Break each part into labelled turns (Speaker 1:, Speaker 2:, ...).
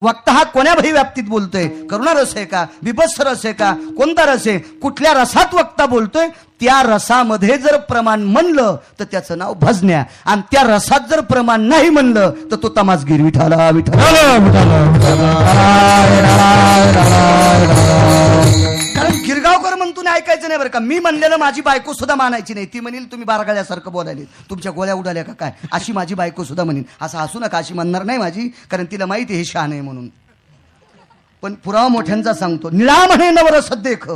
Speaker 1: वक्ता हा कोण्या व्याप्तीत बोलतोय? करुणा रस आहे का, विभत्स रस आहे का, कोणता रस आहे? कुठल्या रसात वक्ता बोलतोय? त्या रसामध्ये जर प्रमाण म्हणलं तर त्याचं नाव भजन्या, आणि त्या रसात जर प्रमाण नाही म्हणलं तर तो तमासगीर. विठाला विठाला. कारण गिरगावकर म्हणतो नाही ऐकायचं नाही बरं का. मी म्हणलेलं माझी बायको सुद्धा मानायची नाही. ती म्हणेल तुम्ही बारगाळ्यासारखं बोलायले, तुमच्या गोळ्या उडाल्या का काय, अशी माझी बायको सुद्धा म्हणेल. असं हसू नका, अशी म्हणणार नाही माझी, कारण तिला माहिती हे शहाणे म्हणून. पण पुरावा मोठ्यांचा सांगतो. निळा म्हणे नवरस देख,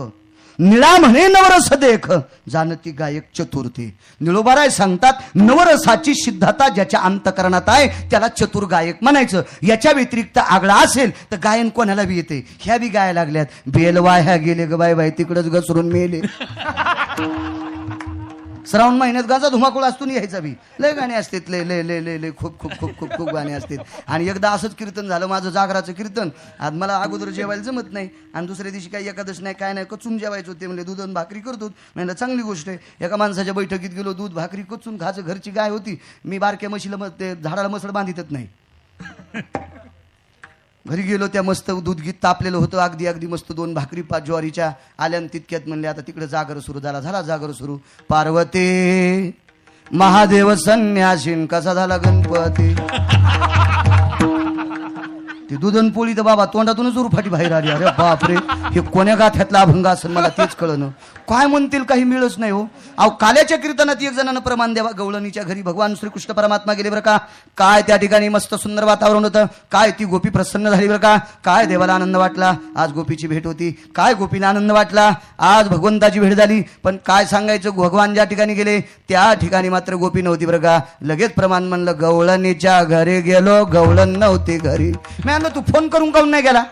Speaker 1: निळा म्हणे नवरस देख, जानती गायक चतुर्थी. निळोबाराय सांगतात नवरसाची सिद्धता ज्याच्या अंतकरणात आहे त्याला चतुर गायक म्हणायचं. याच्या व्यतिरिक्त आगळा असेल तर गायन कोणाला बी येते. ह्या बी गाया लागल्यात, बेलवा ह्या गेले ग बाय बाय तिकडच घसरून मेले. श्रावण महिन्यात गाजा धुमाकूळ असतो यायचा बी लय गाणे असतात, लय लय लय लय लय खूप खूप खूप खूप खूप गाणे असतात. आणि एकदा असंच कीर्तन झालं माझं, जागराचं कीर्तन. आज मला अगोदर जेवायला जमत नाही आणि दुसऱ्या दिवशी काही एकादश नाही काय नाही, कचून जेवायचं होते. म्हणजे दूध आणि भाकरी करतो म्हणलं चांगली गोष्ट आहे. एका माणसाच्या बैठकीत गेलो, दूध भाकरी कचून खायचं. घरची गाय होती, मी बारक्या म्हशीला ते झाडाला मसड बांधितच नाही. घरी गेलो, त्या मस्त दूध गीत तापलेलं होतं, अगदी अगदी मस्त 2 भाकरी 5 ज्वारीच्या आल्यान तितक्यात म्हणले आता तिकडे जागर सुरू झाला. झाला जागर सुरू. पार्वती महादेव संन्यासीन कसा झाला गणपती. ती दुधन पोळी तर बाबा तोंडातूनच उरफाटी बाहेर आली. अरे बापरे, हे कोण्या गाथ्यातला अभंग असेल मला तेच कळलं. काय म्हणतील काही मिळच नाही हो. अहो काल्याच्या कीर्तनात एक जणांना प्रमाण द्यावा. गवळणीच्या घरी भगवान श्रीकृष्ण परमात्मा गेले बरं का. काय त्या ठिकाणी मस्त सुंदर वातावरण होतं. काय ती गोपी प्रसन्न झाली बरं का. काय देवाला आनंद वाटला. आज गोपीची भेट होती. काय गोपीला आनंद वाटला. आज भगवंताची भेट झाली. पण काय सांगायचं, भगवान ज्या ठिकाणी गेले त्या ठिकाणी मात्र गोपी नव्हती बरं का. लगेच प्रमाण म्हणलं गवळणीच्या घरी गेलो, गवळण नव्हती घरी. तू फोन करून काऊन नाही गेला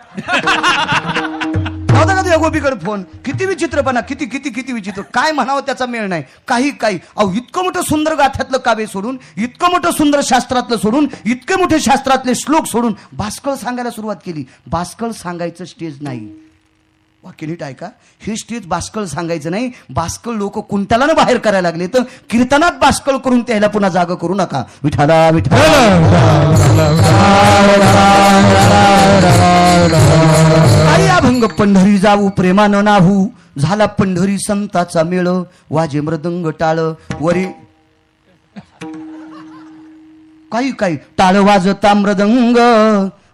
Speaker 1: नव्हता का तुझ्या गोपीकडे फोन. किती विचित्रपणा, किती किती किती विचित्र. काय म्हणावं त्याचा मेळ नाही काही काही. अहो इतकं मोठं सुंदर गाथ्यातलं काव्य सोडून, इतकं मोठं सुंदर शास्त्रातलं सोडून, इतके मोठे शास्त्रातले श्लोक सोडून बास्कळ सांगायला सुरुवात केली. बास्कळ सांगायचं स्टेज नाही. वाक्य नीट ऐका, हे स्टेज बास्कळ सांगायचं नाही. बास्कळ लोक कुंटालानं बाहेर करायला लागले तर कीर्तनात बास्कळ करून त्याला पुन्हा जागा करू नका. विठाला विठाला. आई अभंग पंढरी जाऊ प्रेमानं नाहू, झाला पंढरी संताचा मेळ, वाजे मृदंग टाळ वरी काही काही टाळ वाजता मृदंग,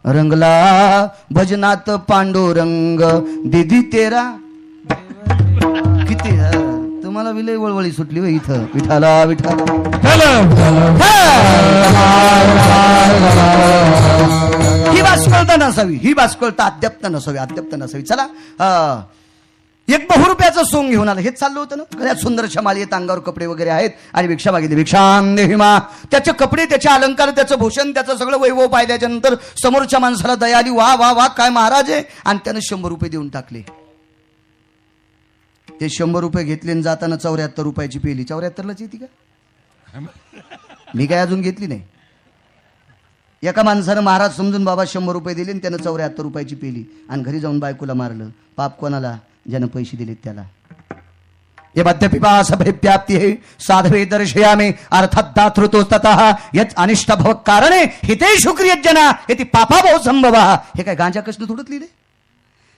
Speaker 1: रंगला भजनात पांडुरंग दिदी तेरा. किती तुम्हाला विलय वळवळी सुटली होय इथं. विठाला विठाला. ही बास्कळता नसावी, ही बास्कळता अद्याप्त नसावी, अद्याप्त नसावी. चला एक ₹100 सोंग घेऊन आलं. हेच चाललं होतं ना. गळ्यात सुंदर शमाल येत, अंगावर कपडे वगैरे आहेत आणि भिक्षा मागितली. भिक्षां देहि मा. त्याचे कपडे, त्याचे अलंकार, त्याचं भूषण, त्याचं सगळं वैभव पाहिल्याच्या नंतर समोरच्या माणसाला दया आली. वा वा वा काय महाराज आहे. आणि त्यानं ₹100 देऊन टाकले. ते ₹100 घेतले आणि जाताना ₹74 पेली. 74लाच येते का. मी काय अजून घेतली नाही. एका माणसानं महाराज समजून बाबा ₹100 दिले आणि त्यानं ₹74 पेली आणि घरी जाऊन बायकोला मारलं. पाप कोणाला, ज्यानं पैसे दिलेत त्याला. ये मद्यपिपास अभिप्राप्ती है साधवे दर्शयामे अर्थात दातृतो ततः यत् अनिष्ट भव कारणे हितेषु क्रियज्जना यति पापाभव संभवः. हे काय गांजा कसं थोडत लिहिले.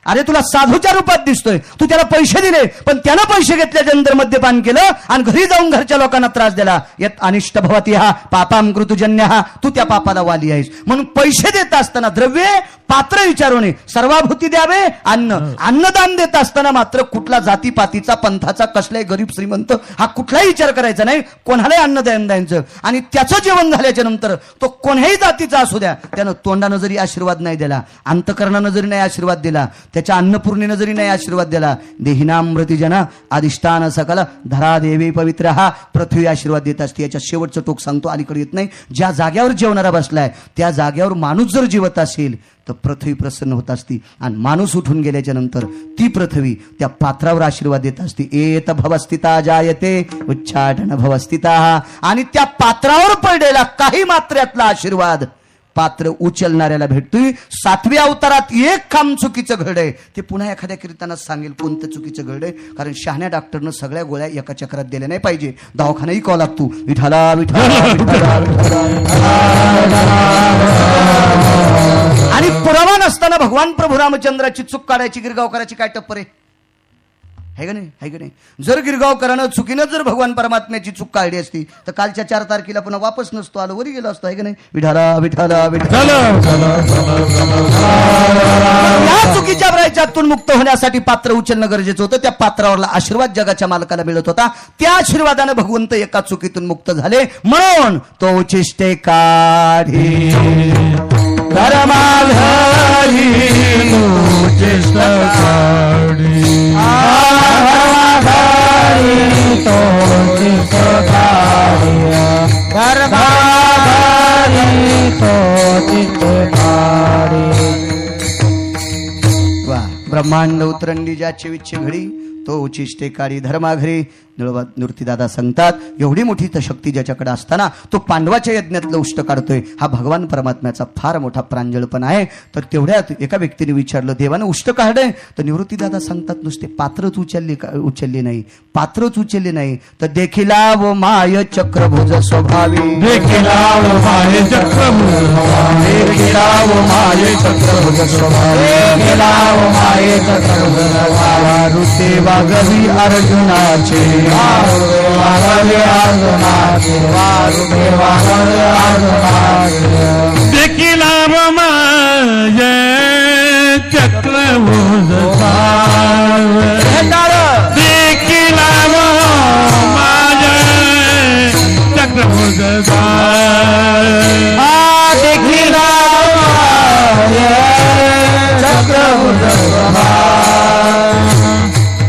Speaker 1: अरे तुला साधूच्या रूपात दिसतोय, तू त्याला पैसे दिले पण त्यानं पैसे घेतल्याच्या नंतर मद्यपान केलं आणि घरी जाऊन घरच्या लोकांना त्रास दिला. यत् अनिष्ट भवति हा पापाम कृतजन्य हा. तू त्या पापाला वाली आहेस. म्हणून पैसे देत असताना द्रव्ये पात्र विचारूने सर्वाभूती द्यावे. अन्नदान देत असताना मात्र कुठला जातीपातीचा, पंथाचा, कसलाही गरीब श्रीमंत हा कुठलाही विचार करायचा नाही. कोणालाही अन्नदान द्यायचं. आणि त्याचं जेवण झाल्याच्या नंतर तो कोणत्याही जातीचा असू द्या, त्यानं तोंडानं जरी आशीर्वाद नाही दिला, अंतकरणानं जरी नाही आशीर्वाद दिला, त्याच्या अन्नपूर्णेनं जरी नाही आशीर्वाद दिला, देहिनामृती जना अधिष्ठान सकल धरा देवी पवित्र हा पृथ्वी आशीर्वाद देत असते. याच्या शेवटचं टोक सांगतो, अलीकडे येत नाही. ज्या जाग्यावर जेवणारा बसलाय त्या जाग्यावर माणूस जर जीवत असेल तर पृथ्वी प्रसन्न होत असती. आणि माणूस उठून गेल्याच्या नंतर ती पृथ्वी त्या पात्रावर आशीर्वाद देत असते. एत भवस्थिता जायते उच्चाटन भवस्थिता. आणि त्या पात्रावर पडलेला काही मात्र्यातला आशीर्वाद पात्र उचलणाऱ्याला भेटतोय. 7व्या अवतारात एक काम चुकीचं घडलंय. ते पुन्हा एखाद्या कीर्तनात सांगेल कोणतं चुकीचं घडलंय. कारण शहाण्या डॉक्टरनं सगळ्या गोळ्या एका चक्रात दिल्या नाही पाहिजे. दवाखानाही कॉल लागतो. विठाला विठाला. आणि पुरावा लहान असताना भगवान प्रभू रामचंद्राची चूक काढायची, गिरगाव करायची काय टप्पर आहे का नाही? आहे का नाही? जर गिरगावकरानं चुकीनं जर भगवान परमात्म्याची चूक काढली असती तर कालच्या 4 तारखेला पुन्हा वापस नसतो आलो, वरी गेलो असतो. आहे का नाही? विठाला विठाला विठाला. या चुकीच्या प्रायश्चित्तातून मुक्त होण्यासाठी पात्र उचलणं गरजेचं होतं. त्या पात्रावरला आशीर्वाद जगाच्या मालकाला मिळत होता. त्या आशीर्वादानं भगवंत एका चुकीतून मुक्त झाले. म्हणून तो उचिष्टे काढी धर्माधारी उचिष्ट काढी ब्रह्मांड उतरंडी ज्याचे विच्छे घडी तो उचिष्टे काळी धर्माघरी. मूर्तीदादा सांगतात एवढी मोठी शक्ती ज्याच्याकडे असताना तो पांडवाच्या यज्ञातलं उष्ट काढतोय, हा भगवान परमात्म्याचा फार मोठा प्रांजळपणा आहे. तर तेवढ्यात एका व्यक्तीने विचारलं देवानं उष्ट काढलंय? तर निवृत्तीदादा सांगतात नुसते पात्रच उचलले नाही, पात्रच उचलले नाही तर देखिला व माय चक्रभुज स्वभावी,
Speaker 2: देखिला व माय चक्रभुज स्वभावी, देखिला व माय चक्रभुज स्वभावी, देखिला व माय चक्रभुज स्वभावी. ऋते वागवी अर्जुनाचे, देखिला व माय चक्रभुज देखिला व माय चक्रभुज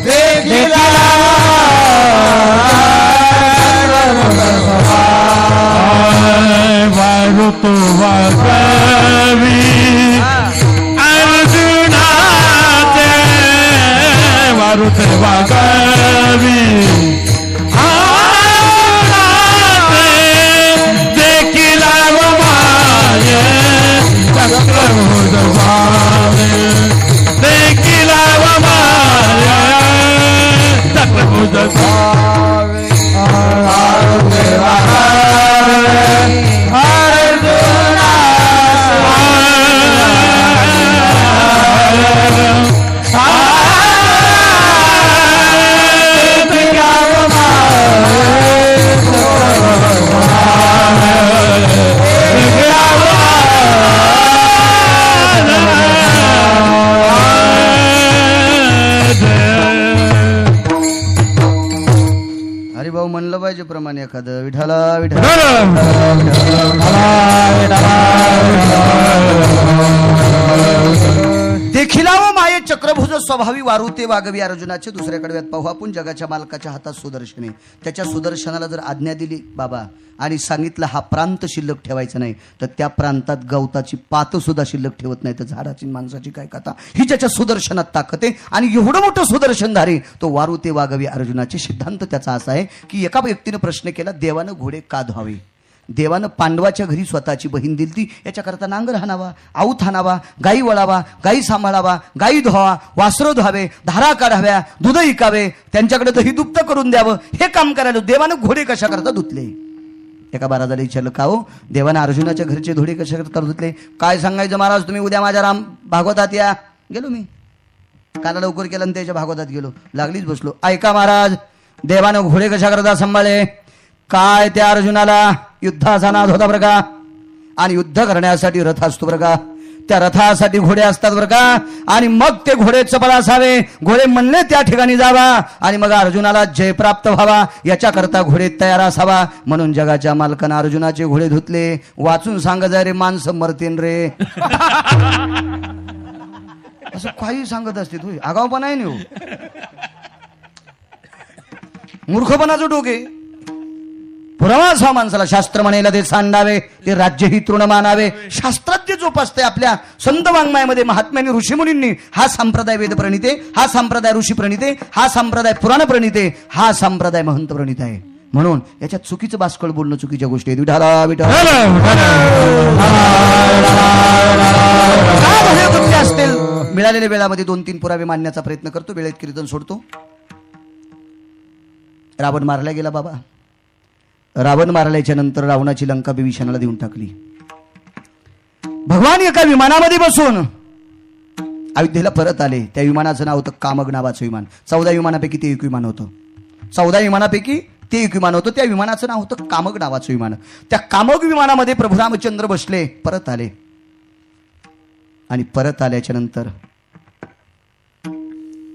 Speaker 2: देखिला चक्रभुज वारुतो वागवी अर्जुनाचे, वारुते वागवी देखिला व माय चक्रभुज स्वभावी, देखिला व माय चक्रभुज स्वभावी.
Speaker 1: हरिभाऊ म्हणलं पाहिजे प्रमाणे एखादं विठाला विठाला. देखिला व माये चक्रभुज स्वभावी वारुते वागवी अर्जुनाचे. दुसऱ्या कडव्यात पाहू आपण जगाच्या मालकाच्या हातात सुदर्शने. त्याच्या सुदर्शनाला जर आज्ञा दिली बाबा आणि सांगितलं हा प्रांत शिल्लक ठेवायचा नाही तर त्या प्रांतात गवताची पात सुद्धा शिल्लक ठेवत नाही तर झाडाची माणसाची काय कथा. ही ज्याच्या सुदर्शनात ताकद आहे आणि एवढं मोठं सुदर्शनधारी तो वारुते वागवी अर्जुनाचे. सिद्धांत त्याचा असा आहे की एका व्यक्तीने प्रश्न केला देवानं घोडे का धुवावे? देवानं पांडवाच्या घरी स्वतःची बहीण दिली ती, याच्याकरता नांगर हाणावा, आऊत हाणावा, गाई वळावा, गाई सांभाळावा, गाई धुवावा, वासरं धुवावे, धारा काढाव्या, दूध इकावे, त्यांच्याकडे दही दुप्त करून द्यावं, हे काम करायला देवानं घोडे कशा करता धुतले? एका महाराजाला विचारलं का हो देवानं अर्जुनाच्या घरचे घोडे कशा करता धुतले? काय सांगायचं महाराज, तुम्ही उद्या माझ्या भागवतात या. गेलो मी काला लवकर केलं आणि त्याच्या भागवतात गेलो, लागलीच बसलो. ऐका महाराज, देवानं घोडे कशा करता सांभाळे? काय त्या अर्जुनाला युद्धाचा नाद होता बरं का, आणि युद्ध करण्यासाठी रथ असतो बरं का, त्या रथासाठी घोडे असतात बरं का, आणि मग ते घोडे चपळ असावे, घोडे म्हणले त्या ठिकाणी जावा आणि मग अर्जुनाला जय प्राप्त व्हावा, याच्याकरता घोडे तयार असावा. म्हणून जगाच्या मालकानं अर्जुनाचे घोडे धुतले. वाचून सांगा जा रे माणसं मरतीन रे. असं काही सांगत असते तू, आगावपणा आहे नाही, मूर्खपणाचं डोके. पुरावाच हा माणसाला शास्त्र म्हणायला ते सांडावे, ते राज्य ही तृण मानावे. शास्त्रात जोपासते आपल्या संत वाङ्मयामध्ये महात्म्यांनी ऋषीमुनींनी हा संप्रदाय वेद प्रणिते, हा संप्रदाय ऋषी प्रणिते, हा संप्रदाय पुराण प्रणिते, हा संप्रदाय महंत प्रणित आहे. म्हणून याच्यात चुकीचं बासकळ बोलणं चुकीच्या गोष्टी आहेत. विठाला विठाला असतील मिळालेल्या वेळामध्ये 2-3 पुरावे मांडण्याचा प्रयत्न करतो, वेळेत कीर्तन सोडतो. रावण मारला गेला बाबा. रावण मारल्याच्या नंतर रावणाची लंका विभीषणाला देऊन टाकली. भगवान एका विमानामध्ये बसून अयोध्येला परत आले. त्या विमानाचं नाव होतं कामग नावाचं विमान. 14 विमानापैकी ते एक विमान होतं. 14 विमानापैकी ते एक विमान होतं. त्या विमानाचं नाव होतं कामग नावाचं विमान. त्या कामग विमानामध्ये प्रभू रामचंद्र बसले, परत आले. आणि परत आल्याच्या नंतर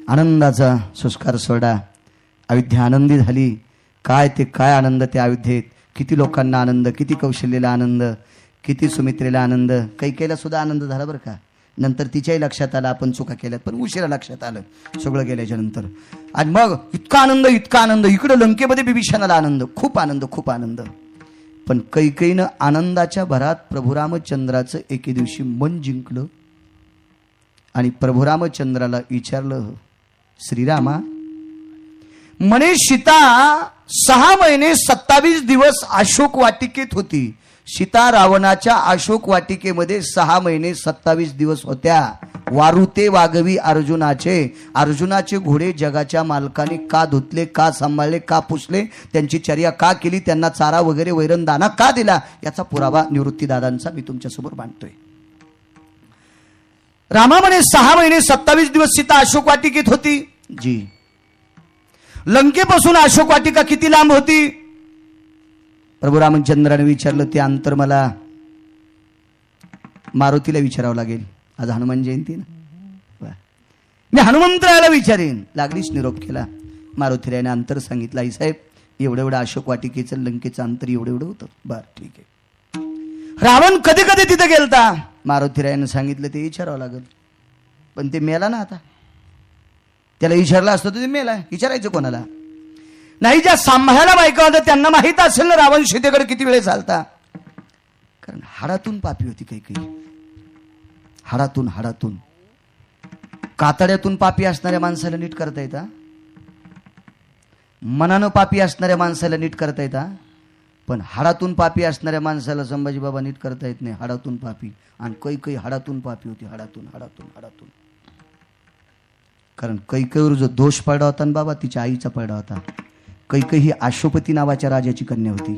Speaker 1: आनंदाचा सुस्कार सोहळा. अयोध्या आनंदी झाली. काय ते काय आनंद त्या अयोध्येत. किती लोकांना आनंद, किती कौशल्याला आनंद, किती सुमित्रेला आनंद. कैकेयीला सुद्धा आनंद झाला बरं का. नंतर तिच्याही लक्षात आलं आपण चुका केल्यात, पण उशिरा लक्षात आलं सगळं गेल्याच्या नंतर. आणि मग इतका आनंद. इकडं लंकेमध्ये बिभीषणाला आनंद, खूप आनंद. पण कैकेयीनं आनंदाच्या भरात प्रभू रामचंद्राचं एके दिवशी मन जिंकलं आणि प्रभू रामचंद्राला विचारलं, श्रीरामा, म्हणे सीता 6 महिने 27 दिवस अशोक वाटिकेत होती. सीता रावणाच्या अशोक वाटिकेमध्ये 6 महिने 27 दिवस होत्या. वारुते वागवी अर्जुनाचे घोडे जगाच्या मालकाने का धुतले, का सांभाळले, का पुसले, त्यांची चर्या का केली, त्यांना चारा वगैरे वैरणदाना का दिला, याचा पुरावा निवृत्तीदादांचा मी तुमच्यासमोर मांडतोय. रामा म्हणे 6 महिने 27 दिवस सीता अशोक वाटिकेत होती. जी. लंकेपासून अशोक वाटिका किती लांब होती? प्रभू रामचंद्राने विचारलं. ते अंतर मला मारुतीला विचारावं लागेल. आज हनुमान जयंती ना, मी हनुमंतरायाला विचारेन. लागलीच निरोप केला. मारुतीरायाने अंतर सांगितलं. आई साहेब, एवढं अशोक वाटिकेचं लंकेचं अंतर एवढं होतं. बरं, ठीक आहे. रावण कधी कधी तिथे गेलता? मारुतीरायाने सांगितलं ते विचारावं लागेल. पण ते मेला ना. आता त्याला विचारलं असतं तर ते मेला. विचारायचं कोणाला? नाही, ज्या सांभाळायला बायका होत्या त्यांना माहित असेल ना रावण सीतेकडे किती वेळ चालता. कारण हाडातून पापी होती कैकेयी. हाडातून कातड्यातून पापी असणाऱ्या माणसाला नीट करता येतं. मनानं पापी असणाऱ्या माणसाला नीट करता येतं. पण हाडातून पापी असणाऱ्या माणसाला संभाजी बाबा नीट करता येत नाही. हाडातून पापी. आणि कैकेयी हाडातून पापी होती. हाडातून. कारण कैकेयीवर जो दोष पडला होता ना बाबा, तिच्या आईचा पडला होता. कैकेयी ही अशोपती नावाच्या राजाची कन्या होती.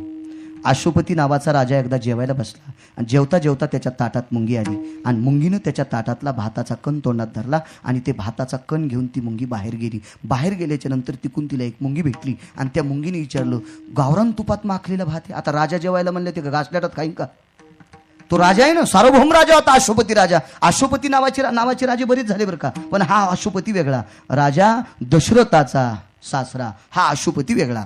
Speaker 1: अशोपती नावाचा राजा एकदा जेवायला बसला आणि जेवता त्याच्या ताटात मुंगी आली आणि मुंगीनं त्याच्या ताटातला भाताचा कण तोंडात धरला आणि ते भाताचा कण घेऊन ती मुंगी बाहेर गेली. बाहेर गेल्याच्या नंतर तिकून तिला एक मुंगी भेटली आणि त्या मुंगीने विचारलं, गावरान तुपात माखलेला भात आहे. आता राजा जेवायला म्हणले ते घासल्याटात खाईन का? तो राजा आहे ना, सार्वभौम राजा होता अशोपती राजा. अशोपती नावाचे राजे बरेच झाले बरं का, पण हा अशोपती वेगळा. राजा दशरथाचा सासरा हा अशोपती वेगळा.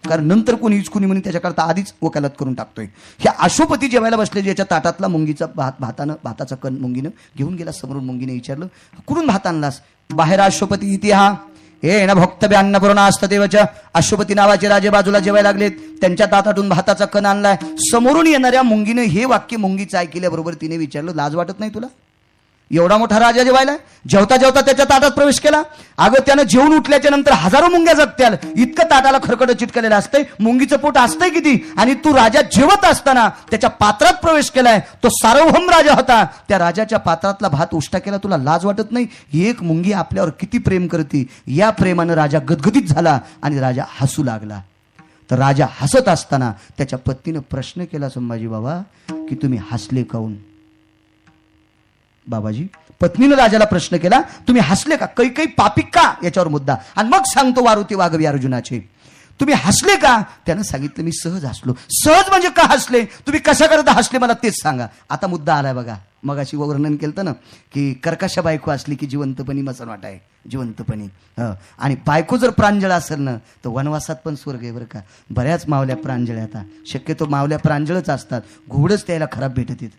Speaker 1: कारण नंतर कोणी म्हणे त्याच्याकरता आधीच वकालत करून टाकतोय. हे अशोपती जेवायला बसले, ज्याच्या ताटातला मुंगीचा भाताचा कण मुंगीनं घेऊन गेला. समोरून मुंगीने विचारलं, कुठून भात आणलास? बाहेर अशोपती इतिहा हे ना भक्तव्य अन्नपूर्णा असतदेवच्या. अशोपती नावाचे राजे बाजूला जेवायला लागलेत, त्यांच्या ताटातून भाताचा कण आणलाय. समोरून येणाऱ्या मुंगीने हे वाक्य मुंगीचं ऐकल्याबरोबर तिने विचारलं, लाज वाटत नाही तुला? एवढा मोठा राजा जेवायला जेवता त्याच्या ताटात प्रवेश केला. अगं त्यानं जेवून उठल्याच्या नंतर हजारो मुंग्या जगत्याल, इतकं ताटाला खरकट चिटकलेलं असतंय. मुंगीचं पोट असतंय किती, आणि तू राजा जेवत असताना त्याच्या पात्रात प्रवेश केलाय. तो सार्वभौम राजा होता, त्या राजाच्या पात्रातला भात उष्टा केला. तुला लाज वाटत नाही? एक मुंगी आपल्यावर किती प्रेम करते. या प्रेमानं राजा गदगदित झाला आणि राजा हसू लागला. तर राजा हसत असताना त्याच्या पत्नीनं प्रश्न केला, संभाजी बाबा की तुम्ही हसले काऊन? बाबाजी, पत्नीनं राजाला प्रश्न केला, तुम्ही हसले का? कैकेयी पापी का? याच्यावर मुद्दा. आणि मग सांगतो वारुते वागवी अर्जुनाचे, तुम्ही हसले का? त्यानं सांगितलं, मी सहज हसलो. सहज म्हणजे का हसले? तुम्ही कशा करता हसले मला तेच सांगा. आता मुद्दा आलाय बघा. मगाशी वर्णन केलं ना की कर्कश बायको असली की जिवंतपणी मसन वाटाय, जिवंतपणी. आणि बायको जर प्रांजळ असेल ना तर वनवासात पण स्वर्ग आहे बरं का. बऱ्याच मावल्या प्रांजळ, आता शक्यतो मावल्या प्रांजळच असतात. घोडच त्याला खराब भेटत येत,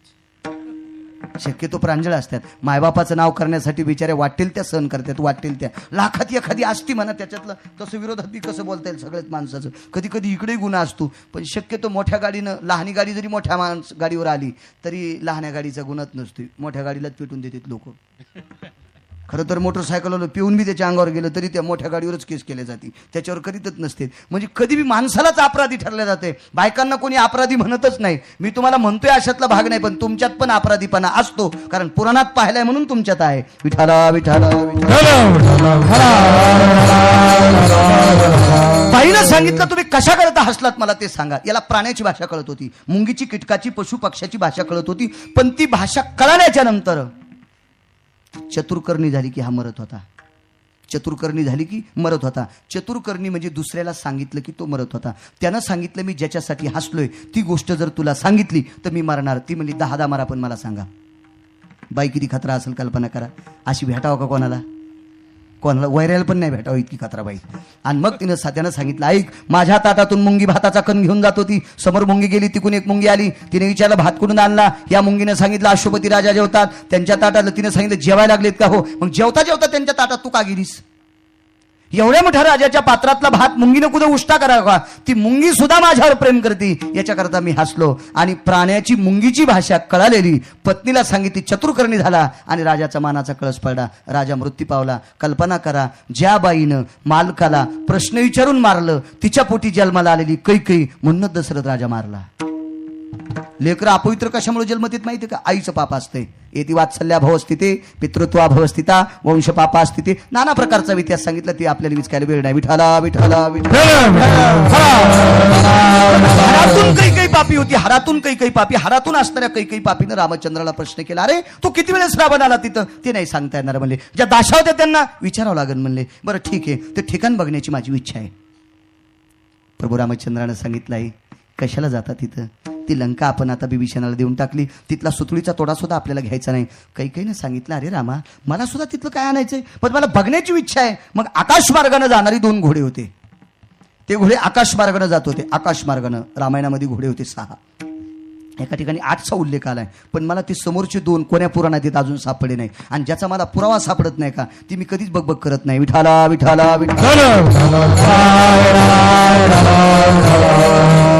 Speaker 1: शक्यतो प्रांजळ असतात. मायबापाचं नाव करण्यासाठी बिचारे वाटेल त्या सहन करतात, वाटेल त्या. लाखात एखादी असती म्हणा त्याच्यातलं, तसं विरोधात बी कसं बोलता येईल सगळ्याच माणसाचं. कधी कधी इकडेही गुन्हा असतो, पण शक्यतो मोठ्या गाडीनं, लहानी गाडी जरी मोठ्या गाडीवर आली तरी लहान्या गाडीचा गुन्हाच नसतो. मोठ्या गाडीलाच पेटून देतात लोक. खरं तर मोटरसायकलवाला पिऊन बी त्याच्या अंगावर गेलं तरी त्या मोठ्या गाडीवरच केस केले जाते, त्याच्यावर करीतच नसते. म्हणजे कधी बी माणसालाच अपराधी ठरले जाते, बायकांना कोणी अपराधी म्हणतच नाही. मी तुम्हाला म्हणतोय अशातला भाग नाही, पण तुमच्यात पण अपराधीपणा असतो, कारण पुराणात पाहिलाय म्हणून तुमच्यात आहे. विठाला विठाला बाईनं सांगितलं, तुम्ही कशा करता हसलात मला ते सांगा. याला प्राण्याची भाषा कळत होती, मुंगीची, कीटकाची, पशु पक्ष्याची भाषा कळत होती. पण ती भाषा कळल्याच्या नंतर चतुर्कर्णी झाली की हा मरत होता. चतुर्कर्णी झाली की मरत होता. चतुर्कर्णी म्हणजे दुसऱ्याला सांगितलं की तो मरत होता. त्यानं सांगितलं मी ज्याच्यासाठी हसलोय ती गोष्ट जर तुला सांगितली तर मी मरणार. ती म्हणली 10 मारा पण मला सांगा. बाई किती खतरा असेल कल्पना करा. अशी भेटावं का कोणाला? कोणाला वैरायला पण नाही भेटावं इतकी खतरा बाई. आणि मग त्यानं सांगितलं ऐक माझ्या ताटातून मुंगी भाताचा कण घेऊन जात होती. समोर मुंगी गेली तिकून एक मुंगी आली. तिने विचारलं भात कुठून आणला? या मुंगीने सांगितलं अश्वपती राजा जेवतात त्यांच्या ताटातलं. तिने सांगितलं जेवायला लागलेत का? हो. मग जेवता जेवता त्यांच्या ताटात तू का गेलीस? एवढ्या मोठ्या राजाच्या पात्रातला भात मुंगीने कुठं उष्टा करावा? ती मुंगी सुद्धा माझ्यावर प्रेम करते याच्याकरता मी हसलो. आणि प्राण्याची मुंगीची भाषा कळालेली पत्नीला सांगितली. चतुर्कर्णी झाला आणि राजाचा मानाचा कळस पडला. राजा मृत्यू पावला. कल्पना करा ज्या बाईनं मालकाला प्रश्न विचारून मारलं तिच्या पोटी जन्माला आलेली कैकेयी म्हणून दशरथ राजा मारला. लेकरं अपवित्र कशामुळे जन्मतेत माहिती का? आईचं पाप असते. येती वात्सल्याभाव स्थिते पितृत्वाभाव स्थिता वंश पापा स्थिते नाना प्रकारचा इतिहास सांगितला. ते आपल्याला विचारायला वेळ नाही. विठाला विठाला हरातून कैकेयी पापी होती. हरातून कैकेयी पापी. हरातून असणाऱ्या कैकेयी पापीनं रामचंद्राला प्रश्न केला अरे तू किती वेळेस रावण आला तिथं? ते नाही सांगता येणार म्हणले. ज्या दाशा होत्या त्यांना विचारावं लागेल म्हणले. बरं ठीक आहे ते ठिकाण बघण्याची माझी इच्छा आहे. प्रभू रामचंद्रानं सांगितलं आहे कशाला जाता तिथं? ती लंका आपण आता बिभीषणाला देऊन टाकली. तिथला सुतळीचा तोडा सुद्धा आपल्याला घ्यायचा नाही. कैकेयीने सांगितलं अरे रामा मला सुद्धा तिथलं काय आणायचंय पण मला बघण्याची इच्छा आहे. मग आकाश मार्गाने जाणारी 2 घोडे होते. ते घोडे आकाश मार्गाने जात होते. आकाश मार्गाने रामायणामध्ये घोडे होते 6. एका ठिकाणी 8चा उल्लेख आलाय पण मला ती समोरचे 2 कोण्या पुराणात येत अजून सापडले नाही. आणि ज्याचा मला पुरावा सापडत नाही का ती मी कधीच बघ करत नाही. विठाला विठाला विठाला.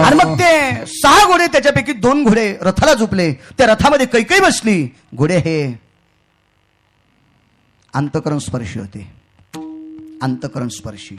Speaker 1: आणि मग ते 6 घोडे त्याच्यापैकी 2 घोडे रथाला झोपले. त्या रथामध्ये कैकेयी बसली. घोडे हे अंतःकरण स्पर्शी होते. अंतःकरण स्पर्शी.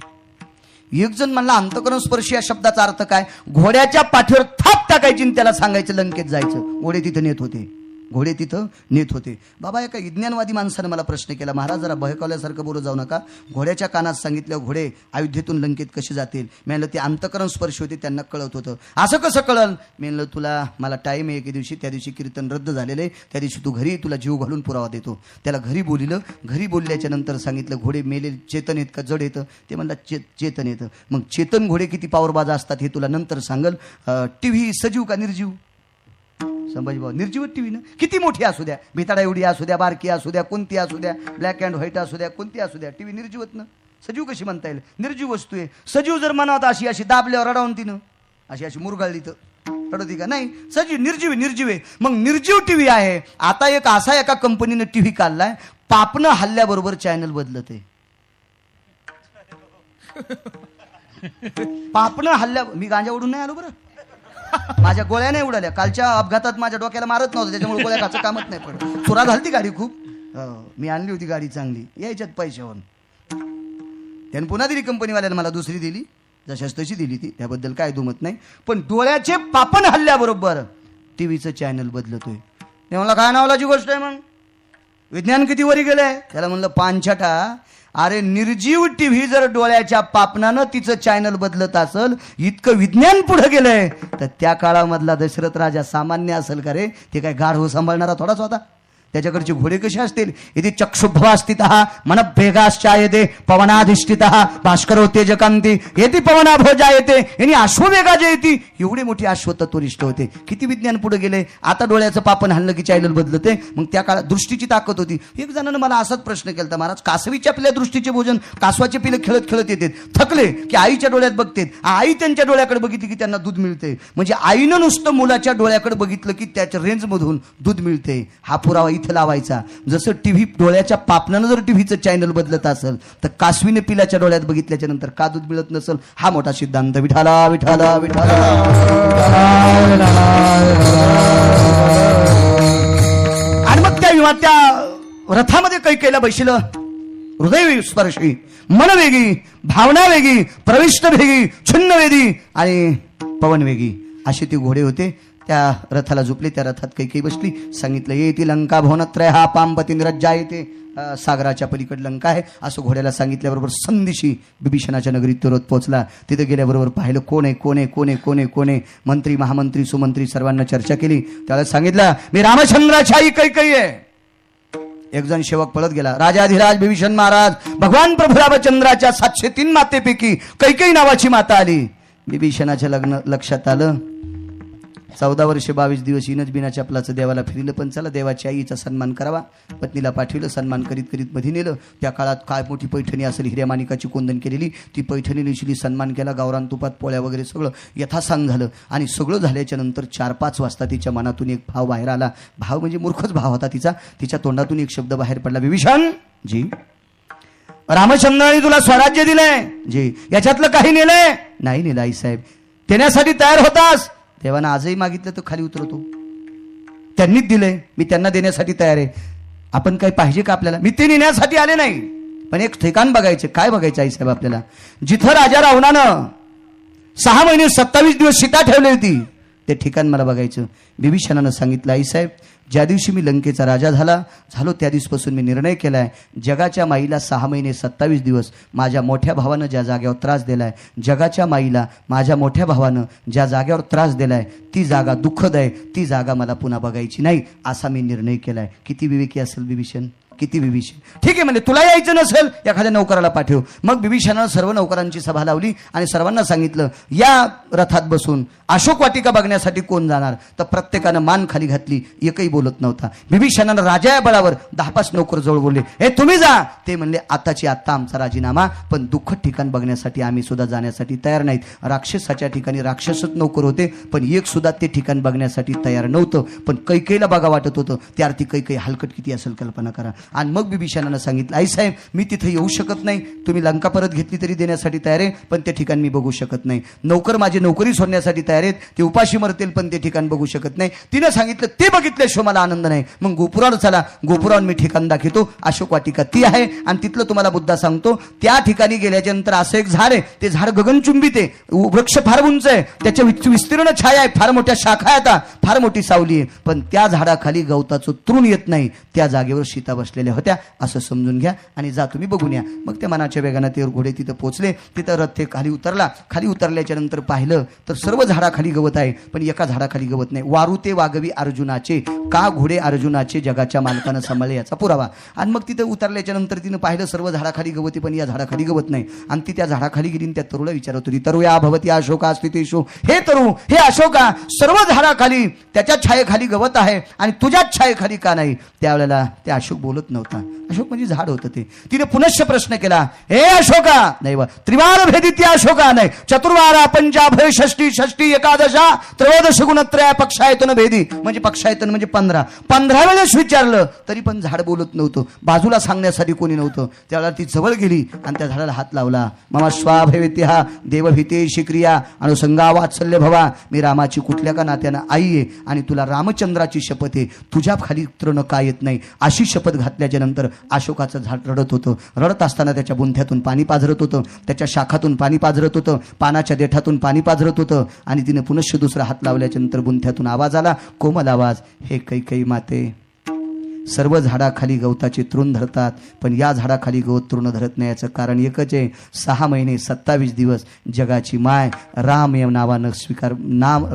Speaker 1: एक जण म्हणला अंतःकरण स्पर्शी या शब्दाचा अर्थ काय? घोड्याच्या पाठीवर थाप टाकायची आणि त्याला सांगायचं लंकेत जायचं. घोडे तिथे नेत होते. घोडे तिथं नेत होते. बाबा एका विज्ञानवादी माणसाने मला प्रश्न केला महाराज जरा बहकवल्यासारखं बोलू जाऊ नका. घोड्याच्या कानात सांगितलं घोडे अयोध्येतून लंकेत कसे जातील? मी म्हणलं ते अंतःकरण स्पर्श होते त्यांना कळत होतं. असं कसं कळलं? मी म्हणलं तुला मला टाईम आहे एके दिवशी. त्या दिवशी कीर्तन रद्द झालेले. त्या दिवशी तू घरी तुला जीव घालून पुरावा देतो. त्याला घरी बोलिलं. घरी बोलल्याच्या नंतर सांगितलं घोडे मेले चेतन येत का जड येतं? ते म्हणलं चेतन येतं. मग चेतन घोडे किती पावरबाज असतात हे तुला नंतर सांगल. टीव्ही सजीव का निर्जीव? संभाजी भाऊ निर्जीव टीव्ही ना किती मोठी असू द्या भिताडा एवढी असू द्या बारकी असू द्या कोणती असू द्या ब्लॅक अँड व्हाईट असू द्या कोणती असू द्या टीव्ही निर्जीवत ना. सजीव कशी म्हणता येईल? निर्जीव वस्तू आहे. सजीव जर म्हणावं अशी अशी दाबल्यावर रडावून तिनं अशी अशी मुरगाळली तर रडती का? नाही. सजीव निर्जीव निर्जीव आहे. मग निर्जीव टीव्ही आहे. आता एक असा एका कंपनीनं टीव्ही काढलाय पापनं हल्ल्याबरोबर चॅनल बदलत आहे. पापनं हल्ल्या मी गांजा उडून नाही आलो बरं. माझ्या गोळ्या नाही उडाल्या. कालच्या अपघातात माझ्या डोक्याला मारत नव्हतं त्याच्यामुळे गोळ्या खायचं कामच नाही पडलं. चुरा झालती गाडी खूप. मी आणली होती गाडी चांगली यायच्यात पैशावर. त्यानं पुन्हा दिली कंपनीवाल्यानं मला दुसरी दिली जशाच तशी दिली ती त्याबद्दल काय दुमत नाही. पण डोळ्याचे पापण हल्ल्याबरोबर टीव्हीचं चॅनल बदलतोय. ते मला काय नावाची गोष्ट आहे? मग विज्ञान किती वरी गेलंय? त्याला म्हणलं पानछटा. अरे निर्जीव टीव्ही जर डोळ्याच्या पापनानं तिचं चॅनल बदलत असेल इतकं विज्ञान पुढे गेलंय तर त्या काळामधला दशरथ राजा सामान्य असेल का रे? ते काय गाढ हो सांभाळणारा थोडाच होता? त्याच्याकडचे घोडे कसे असतील? इथे चक्षुभ्वा स्थित मन भेगाश्चायते पवनाधिष्ठित भास्करो तेजकांती येते पवनाभोजा येते यांनी अश्ववेगा जे येते एवढे मोठे अश्वतत्वनिष्ठ होते. किती विज्ञान पुढे गेले. आता डोळ्याचं पापण हल्लं की चॅनल बदलते. मग त्या काळात दृष्टीची ताकद होती. एक जणांना मला असाच प्रश्न केला महाराज कासवीच्या पिल्या दृष्टीचे भोजन कासवाचे पिले खेळत खेळत येते थकले की आईच्या डोळ्यात बघते. आई त्यांच्या डोळ्याकडे बघितली की त्यांना दूध मिळते. म्हणजे आईनं नुसतं मुलाच्या डोळ्याकडे बघितलं की त्याच्या रेंजमधून दूध मिळते. हा पुरावा इथं लावायचा. जसं टीव्ही डोळ्याच्या पापनानं जर टीव्हीचं चॅनल बदलत असेल तर कासवीने पिल्याच्या डोळ्यात बघितल्याच्या नंतर का दूध मिळत नसेल? हा मोठा सिद्धांत. विठाला विठाला विठाला. आणि मग त्या रथामध्ये कैकेयीला बसलं. हृदय स्पर्शी मन वेगी भावना वेगी प्रविष्ट वेगी छिन्न वेदी आणि पवन वेगी असे ते घोडे होते. त्या रथाला झोपले. त्या रथात कैकेयी बसली. सांगितलं येती लंका भवनत्रय हा पामपती निरज्जा येते. सागराच्या पलीकडे लंका आहे असं घोड्याला सांगितल्याबरोबर संदिशी बिभीषणाच्या नगरीत तो रथ पोहोचला. तिथे गेल्याबरोबर पाहिलं कोण आहे कोण आहे कोण आहे कोण आहे कोण आहे. मंत्री महामंत्री सुमंत्री सर्वांना चर्चा केली. त्याला सांगितलं मी रामचंद्राची आई कैकेयी आहे. एक जण सेवक पळत गेला. राजाधिराज विभीषण महाराज भगवान प्रभू रामचंद्राच्या 703 मातेपैकी कैकेयी नावाची माता आली. विभीषणाच्या लक्षात आलं 14 वर्ष 22 दिवस हिनच बिना चपलाचं देवाला फिरलं. पण चला देवाच्या आईचा सन्मान करावा. पत्नीला पाठविलं. सन्मान करीत करीत मध्ये नेलं. त्या काळात काय मोठी पैठणी असेल हिऱ्या माणिकाची कोंदण केलेली ती पैठणी नेसली. सन्मान केला. गावरान तुपात पोळ्या वगैरे सगळं यथासांग झालं. आणि सगळं झाल्याच्या नंतर 4-5 वाजता तिच्या मनातून एक भाव बाहेर आला. भाव म्हणजे मूर्खच भाव होता तिचा. तिच्या तोंडातून एक शब्द बाहेर पडला. विभीषण जी, रामचंद्राने तुला स्वराज्य दिलंय जी, याच्यातलं काही नेलंय? नाही नेलं आई साहेब. देण्यासाठी तयार होतास? देवानं आजही मागितलं तर खाली उतरवतो. त्यांनीच दिलंय, मी त्यांना देण्यासाठी तयार आहे. आपण काही पाहिजे का आपल्याला? मी ते नेण्यासाठी आले नाही, पण एक ठिकाण बघायचं. काय बघायचं आई साहेब आपल्याला? जिथं राजा रावणानं 6 महिने 27 दिवस सीता ठेवली होती ते ठिकाण मला बघायचं. विभीषणानं सांगितलं आई साहेब ज्या दिवशी मी लंकेचा राजा झालो त्या दिवसपासून मी निर्णय केलाय जगाच्या माईला 6 महिने 27 दिवस माझ्या मोठ्या भावानं ज्या जागेवर त्रास दिलाय, जगाच्या माईला माझ्या मोठ्या भावानं ज्या जागेवर त्रास दिलाय ती जागा दुःखद आहे, ती जागा मला पुन्हा बघायची नाही असा मी निर्णय केलाय. किती विवेकी असेल विभीषण, किती विभीषण. ठीक आहे म्हणजे तुला यायचं नसेल एखाद्या नौकराला पाठव. मग विभीषणानं सर्व नौकरांची सभा लावली आणि सर्वांना सांगितलं या रथात बसून अशोक वाटिका बघण्यासाठी कोण जाणार? तर प्रत्येकानं मान खाली घातली. एकही बोलत नव्हता. विभीषणानं राजा या बळावर 10-5 नौकर जवळ बोलले, हे तुम्ही जा. ते म्हणले आताची आत्ता आमचा राजीनामा, पण दुःखद ठिकाण बघण्यासाठी आम्ही सुद्धा जाण्यासाठी तयार नाहीत. राक्षसाच्या ठिकाणी राक्षसच नौकर होते, पण एक सुद्धा ते ठिकाण बघण्यासाठी तयार नव्हतं. पण कैकेयीला बघा वाटत होतं. त्या अर्थी कैकेयी हलकट किती असेल कल्पना करा. आणि मग विभीषणानं सांगितलं आई साहेब मी तिथे येऊ शकत नाही. तुम्ही लंका परत घेतली तरी देण्यासाठी तयार आहे, पण ते ठिकाण मी बघू शकत नाही. नौकर माझी नोकरी सोडण्यासाठी तयार आहेत, ते उपाशी मरतील पण ते ठिकाण बघू शकत नाही. तिनं सांगितलं ते बघितल्याशिवाय मला आनंद नाही. मग गोपुरावर चला, गोपुरावर मी ठिकाण दाखवतो. अशोक वाटिका ती आहे आणि तिथलं तुम्हाला मुद्दा सांगतो. त्या ठिकाणी गेल्याच्या नंतर असं एक झाड आहे, ते झाड गगनचुंबित आहे, वृक्ष फार उंच आहे, त्याच्या विस्तीर्ण छाया आहे, फार मोठ्या शाखा आहेत, फार मोठी सावली आहे. पण त्या झाडाखाली गवताचं तृण येत नाही. त्या जागेवर सीता बसलेल्या होत्या असं समजून घ्या आणि जा तुम्ही बघून या. मग त्या मनाच्या वेगाने ते घोडे तिथं पोहोचले. तिथं रथ ते खाली उतरला. खाली उतरल्याच्या नंतर पाहिलं तर सर्व झाडाखाली गवत आहे, पण एका झाडाखाली गवत नाही. वारुते वागवी अर्जुनाचे, का घोडे अर्जुनाचे जगाच्या मालकानं सांभाळले याचा पुरावा. आणि मग तिथं उतरल्याच्या नंतर तिनं पाहिलं सर्व झाडाखाली गवती, पण या झाडाखाली गवत नाही. आणि ती त्या झाडाखाली गेली. त्या तरुला विचारत होती, तरुया भवती अशोका स्थितीशो, हे तरू हे अशोका सर्व झाडाखाली त्याच्या छायेखाली गवत आहे आणि तुझ्याच छायेखाली का नाही? त्यावेळेला ते अशोक बोलत नव्हता. अशोक म्हणजे झाड होतं ते. तिने पुनश्च प्रश्न केला, हे अशोका नाही वा त्रिवार भेदिती अशोका नाही चतुर्वारा पंचाभय षष्टी षष्टी एकादशा त्रयोदश गुणत्रया पक्षायतन भेदी म्हणजे पक्षायतन म्हणजे 15 वेळेस विचारलं तरी पण झाड बोलत नव्हतं. बाजूला सांगण्यासाठी कोणी नव्हतं. त्यावेळेला ती जवळ गेली आणि त्या झाडाला हात लावला. ममा स्वाभवेत्या देवभीतेशी क्रिया अनुसंगा वात्सल्य भवा, मी रामाची कुठल्या का नात्यानं आई आहे आणि तुला रामचंद्राची शपथ आहे, तुझ्या खाली तृण का येत नाही अशी शपथ घातल्याच्या नंतर अशोकाचं झाड रडत होतं. रडत असताना त्याच्या बुंध्यातून पाणी पाझरत होतं, त्याच्या शाखातून पाणी पाझरत होतं, पानाच्या देठातून पाणी पाझरत होतं. आणि तिने पुनश्च दुसरा हात लावल्याच्या नंतर बुंध्यातून आवाज आला, कोमल आवाज, हे कैकेयी माते सर्व झाडाखाली गवताचे तृण धरतात, पण या झाडाखाली गवत तृण धरत नाही. याचं कारण एकच आहे, 6 महिने 27 दिवस जगाची माय राम या नावानं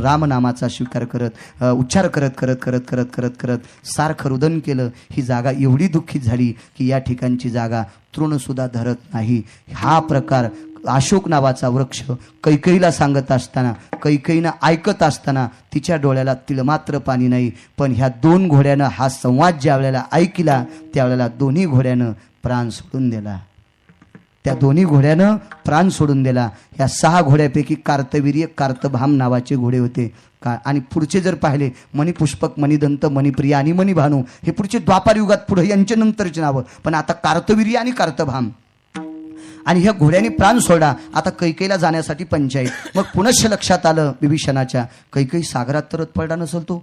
Speaker 1: राम नामाचा स्वीकार करत उच्चार करत करत करत करत करत करत सारखं रुदन केलं. ही जागा एवढी दुःखित झाली की या ठिकाणची जागा तृणसुद्धा धरत नाही. हा प्रकार अशोक नावाचा वृक्ष कैकेयीला सांगत असताना, कैकेयीनं ऐकत असताना तिच्या डोळ्याला तिळमात्र पाणी नाही. पण ह्या 2 घोड्यानं हा संवाद ज्या वेळेला ऐकला त्यावेळेला दोन्ही घोड्यानं प्राण सोडून दिला. त्या दोन्ही घोड्यानं प्राण सोडून दिला. ह्या 6 घोड्यापैकी कार्तवीर्य कार्तभाम नावाचे घोडे होते का. आणि पुढचे जर पाहिले मणिपुष्पक मणिदंत मणिप्रिया आणि मणिभानू हे पुढचे द्वापार युगात पुढे यांच्या नंतरचे नावं. पण आता कार्तवीर्य आणि कार्तभाम आणि ह्या घोड्याने प्राण सोडा. आता कैकेयीला जाण्यासाठी पंचायत. मग पुनश्च लक्षात आलं विभीषणाच्या, कैकेयी सागरात तरत पडला नसेल तो,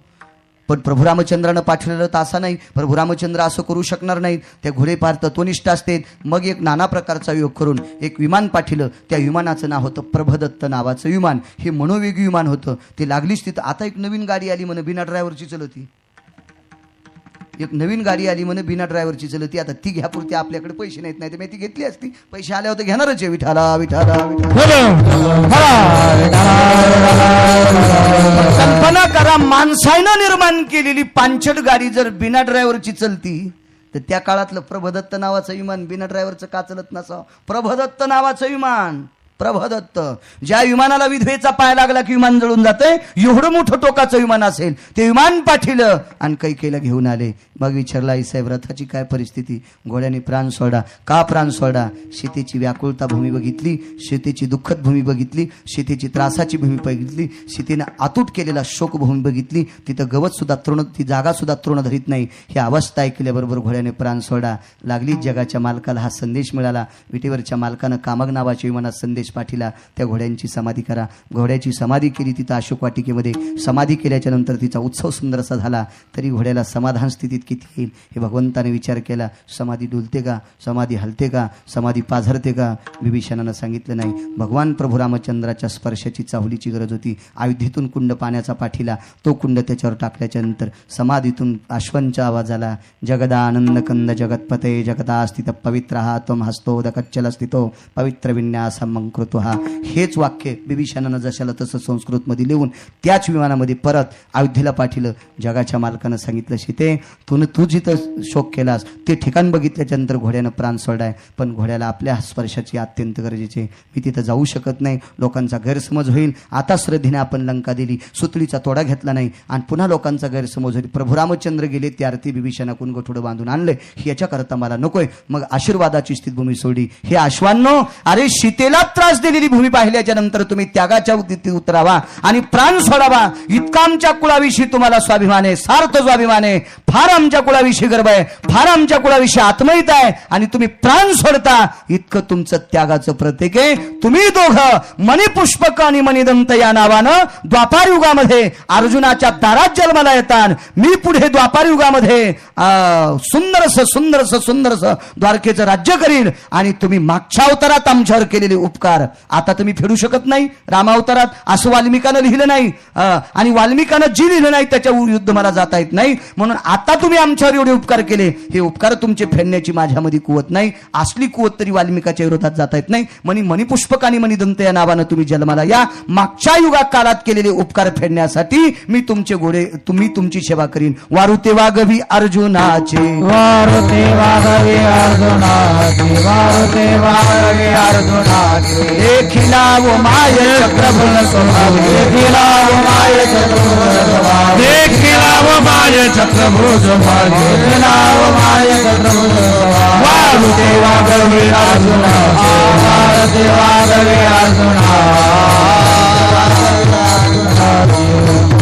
Speaker 1: पण प्रभू रामचंद्रानं पाठवलेलं तर असं नाही. प्रभू रामचंद्र असं करू शकणार नाहीत. त्या घोडे फार तत्वनिष्ठ असते. मग एक नाना प्रकारचा योग करून एक विमान पाठवलं. त्या विमानाचं नाव होतं प्रभदत्त नावाचं विमान. हे मनोवेगी विमान होतं. ते लागलीच तिथं. आता एक नवीन गाडी आली म्हणे बिना ड्रायव्हरची चलती. एक नवीन गाडी आली म्हणे बिना ड्रायव्हरची चलती. आता ती घ्यापुरती आपल्याकडे पैसे नाहीत, नाही तर मी ती घेतली असती. पैसे आले होते घेणारच आहे. विठाला विठाला कल्पना करा, माणसानं निर्माण केलेली पांचट गाडी जर बिना ड्रायव्हरची चलती तर त्या काळातलं प्रभदत्त नावाचं विमान बिना ड्रायव्हरचं का चलत नसावं? प्रभदत्त नावाचं विमान, प्रभदत्त, ज्या विमानाला विधवेचा पाय लागला की विमान जळून जातंय, एवढं मोठं टोकाचं विमान असेल ते विमान पाठिलं आणि कैकेयीला घेऊन आले. मग विचारला, आई साहेब रथाची काय परिस्थिती? घोड्याने प्राण सोडा. का प्राण सोडा? सीतेची व्याकुळता भूमी बघितली, सीतेची दुःखद भूमी बघितली, सीतेची त्रासाची भूमी बघितली, सीतेनं आतूट केलेला शोक भूमी बघितली. तिथं गवत सुद्धा तृण, ती जागा सुद्धा तृण धरीत नाही. ही अवस्था ऐकल्याबरोबर घोड्याने प्राण सोडा. लागलीच जगाच्या मालकाला हा संदेश मिळाला. विटेवरच्या मालकानं कामग नावाच्या विमानात संदेश पाठीला, त्या घोड्यांची समाधी करा. घोड्याची समाधी केली तिथं अशोक वाटिकेमध्ये. समाधी केल्याच्या नंतर तिचा उत्सव सुंदरसा झाला. तरी घोड्याला समाधान स्थितीत किती येईल हे भगवंताने विचार केला. समाधी डुलते का? समाधी हलते का? समाधी पाझरते का? विभीषणानं सांगितलं नाही. भगवान प्रभू रामचंद्राच्या स्पर्शाची चाहुलीची गरज होती. अयोध्येतून कुंड पाण्याचा पाठीला, तो कुंड त्याच्यावर टाकल्याच्या नंतर समाधीतून अश्वांचा आवाज आला. जगदानंद कंद जगतपते जगता स्थित पवित्र हा त्वम हस्तोदकच्चल स्थितो पवित्र विन्यास कृतोहा. हेच वाक्य विभीषणानं जशाला तसं संस्कृतमध्ये लिहून त्याच विमानामध्ये परत अयोध्येला पाठिलं. जगाच्या मालकानं सांगितलं, सीते तू जिथं शोक केलास ते ठिकाण बघितल्याच्या नंतर घोड्यानं प्राण सोडाय, पण घोड्याला आपल्या स्पर्शाची अत्यंत गरजेचे. मी तिथं जाऊ शकत नाही, लोकांचा गैरसमज होईल. आता श्रद्धेने आपण लंका दिली, सुतळीचा तोडा घेतला नाही आणि पुन्हा लोकांचा गैरसमज होईल. प्रभू रामचंद्र गेले त्या अर्थी विभीषणाकडून गठोडं बांधून आणलंय, याच्याकरता मला नकोय. मग आशीर्वादाची स्थितभूमी सोडली. हे अश्वांनो, अरे सीतेला त्रास दिलेली भूमी पाहिल्याच्या नंतर तुम्ही त्यागाच्या उद्दिष्टी उतरावा आणि प्राण सोडावा. इतका आमच्या कुळाविषयी तुम्हाला स्वाभिमान आहे, सार्थ स्वाभिमान आहे. फार आमच्या कुळाविषयी गर्व आहे, फार आमच्या कुळाविषयी आत्महित आहे आणि तुम्ही प्राण सोडता. इतकं तुमचं त्यागाचं प्रतीक आहे. तुम्ही दोघं मणिपुष्पक आणि मणिदंत या नावानं द्वापार युगामध्ये अर्जुनाच्या दारात जन्माला येतात. मी पुढे द्वापार युगामध्ये सुंदरस द्वारकेचं राज्य करीन आणि तुम्ही मागच्या अवतारात आमच्यावर केलेले उपकार आता तुम्ही फेडू शकत नाही. रामावतारात असं वाल्मिकानं लिहिलं नाही आणि वाल्मिकानं जी लिहिलं नाही त्याच्या विरुद्ध मला जाता येत नाही. म्हणून आता तुम्ही आमच्यावर एवढे उपकार केले, हे उपकार तुमचे फेडण्याची माझ्यामध्ये कुवत नाही. असली कुवत तरी वाल्मिकाच्या विरोधात जाता येत नाही. मणिपुष्पक आणि मणिदंत या नावानं तुम्ही जन्माला या. मागच्या युगात काळात केलेले उपकार फेडण्यासाठी मी तुमचे घोडे, तुम्ही तुमची सेवा करीन. वारुते वागवी अर्जुनाचे,
Speaker 2: वारुते वागवी अर्जुनाचे, वारुते वागवी अर्जुनाचे.
Speaker 1: देखिलाव माय चक्रभुज स्वभाव,
Speaker 2: देखिलाव माय चक्रभुज स्वभाव, देखिलाव माय चक्रभुज स्वभाव, देखिलाव माय चक्रभुज स्वभाव. वारुते वागवी अर्जुनाचे, वारुते वागवी अर्जुनाचे.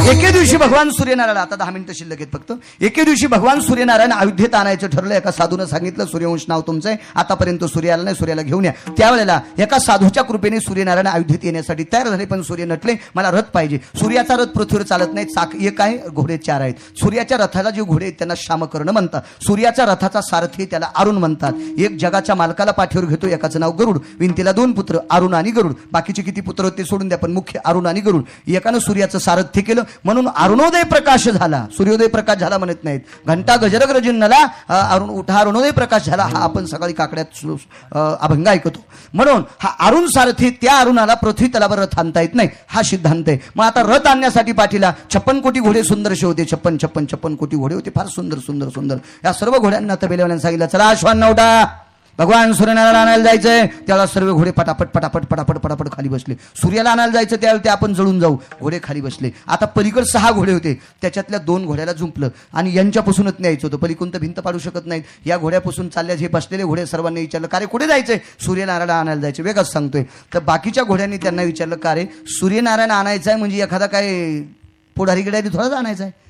Speaker 1: एके दिवशी भगवान सूर्यनारायण, आता 10 मिनिटं शिल्लक आहेत फक्त. एके दिवशी भगवान सूर्यनारायण अयोध्येत आणायचं ठरलं. एका साधूनं सांगितलं, सूर्यवंश नाव तुमचं आहे, आतापर्यंत सूर्य आला नाही, सूर्याला घेऊन या. त्यावेळेला एका साधूच्या कृपेने सूर्यनारायण अयोध्येत येण्यासाठी तयार झाले. पण सूर्य नटले, मला रथ पाहिजे. सूर्याचा रथ पृथ्वीवर चालत नाही, चाक एक आहे, घोडे 4 आहेत. सूर्याच्या रथाला जे घोडे आहेत त्यांना शामकर्ण म्हणतात. सूर्याच्या रथाचा सारथी त्याला अरुण म्हणतात. एक जगाच्या मालकाला पाठीवर घेतो, एकाचं नाव गरुड. विंतीला 2 पुत्र, अरुण आणि गरुड. बाकीचे किती पुत्र होते सोडून द्या, पण मुख्य अरुण आणि गरुड. एकानं सूर्याचं सारथ्य केलं म्हणून अरुणोदय प्रकाश झाला. सूर्योदय प्रकाश झाला म्हणत नाहीत. घंटा गजरग रजिन्नला अरुण उठा, अरुणोदय प्रकाश झाला. हा आपण सकाळी काकड्यात अभंग ऐकतो. म्हणून हा अरुण सारथी, त्या अरुणाला पृथ्वी तलावर रथ आणता येत नाही, हा सिद्धांत आहे. मग आता रथ आणण्यासाठी पाठीला 56 कोटी घोडे सुंदरसे होते. 56 कोटी घोडे होते, फार सुंदर. या सर्व घोड्यांना तबेलेवाल्यांनी सांगितलं, चला अश्वांना उठा, भगवान सूर्यनारायण आणायला जायचंय. त्याला सर्व घोडे पटापट खाली बसले. सूर्याला आणायला जायचं त्यावेळी ते आपण जळून जाऊ, घोडे खाली बसले. आता पलीकड 6 घोडे होते, त्याच्यातल्या 2 घोड्याला झुंपलं आणि यांच्यापासूनच न्यायचं होतं. पलीकडून तर भिंत पाडू शकत नाहीत. या घोड्यापासून चालल्या, हे बसलेले घोडे सर्वांनी विचारलं, का रे कुठे जायचंय? सूर्यनारायण आणायला जायचं. वेगळंच सांगतोय. तर बाकीच्या घोड्यांनी त्यांना विचारलं, का रे सूर्यनारायण आणायचं आहे म्हणजे एखादा काय पुढारी गिडारी थोडाच आणायचा आहे.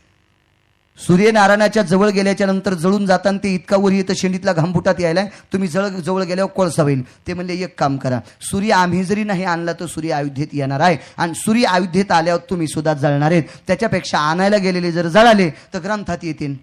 Speaker 1: सूर्यनारायणाच्या जवळ गेल्याच्या नंतर जळून जाताना ते इतका वर येतं, शेंडीतला घामफुटात यायलाय, तुम्ही जवळ गेल्यावर कोळसा होईल. ते म्हणले, एक काम करा, सूर्य आम्ही जरी नाही आणला तर सूर्य अयोध्येत येणार आहे आणि सूर्य अयोध्येत आल्यावर तुम्ही सुद्धा जळणार आहेत. त्याच्यापेक्षा आणायला गेलेले जर जळाले तर ग्रंथात येतील.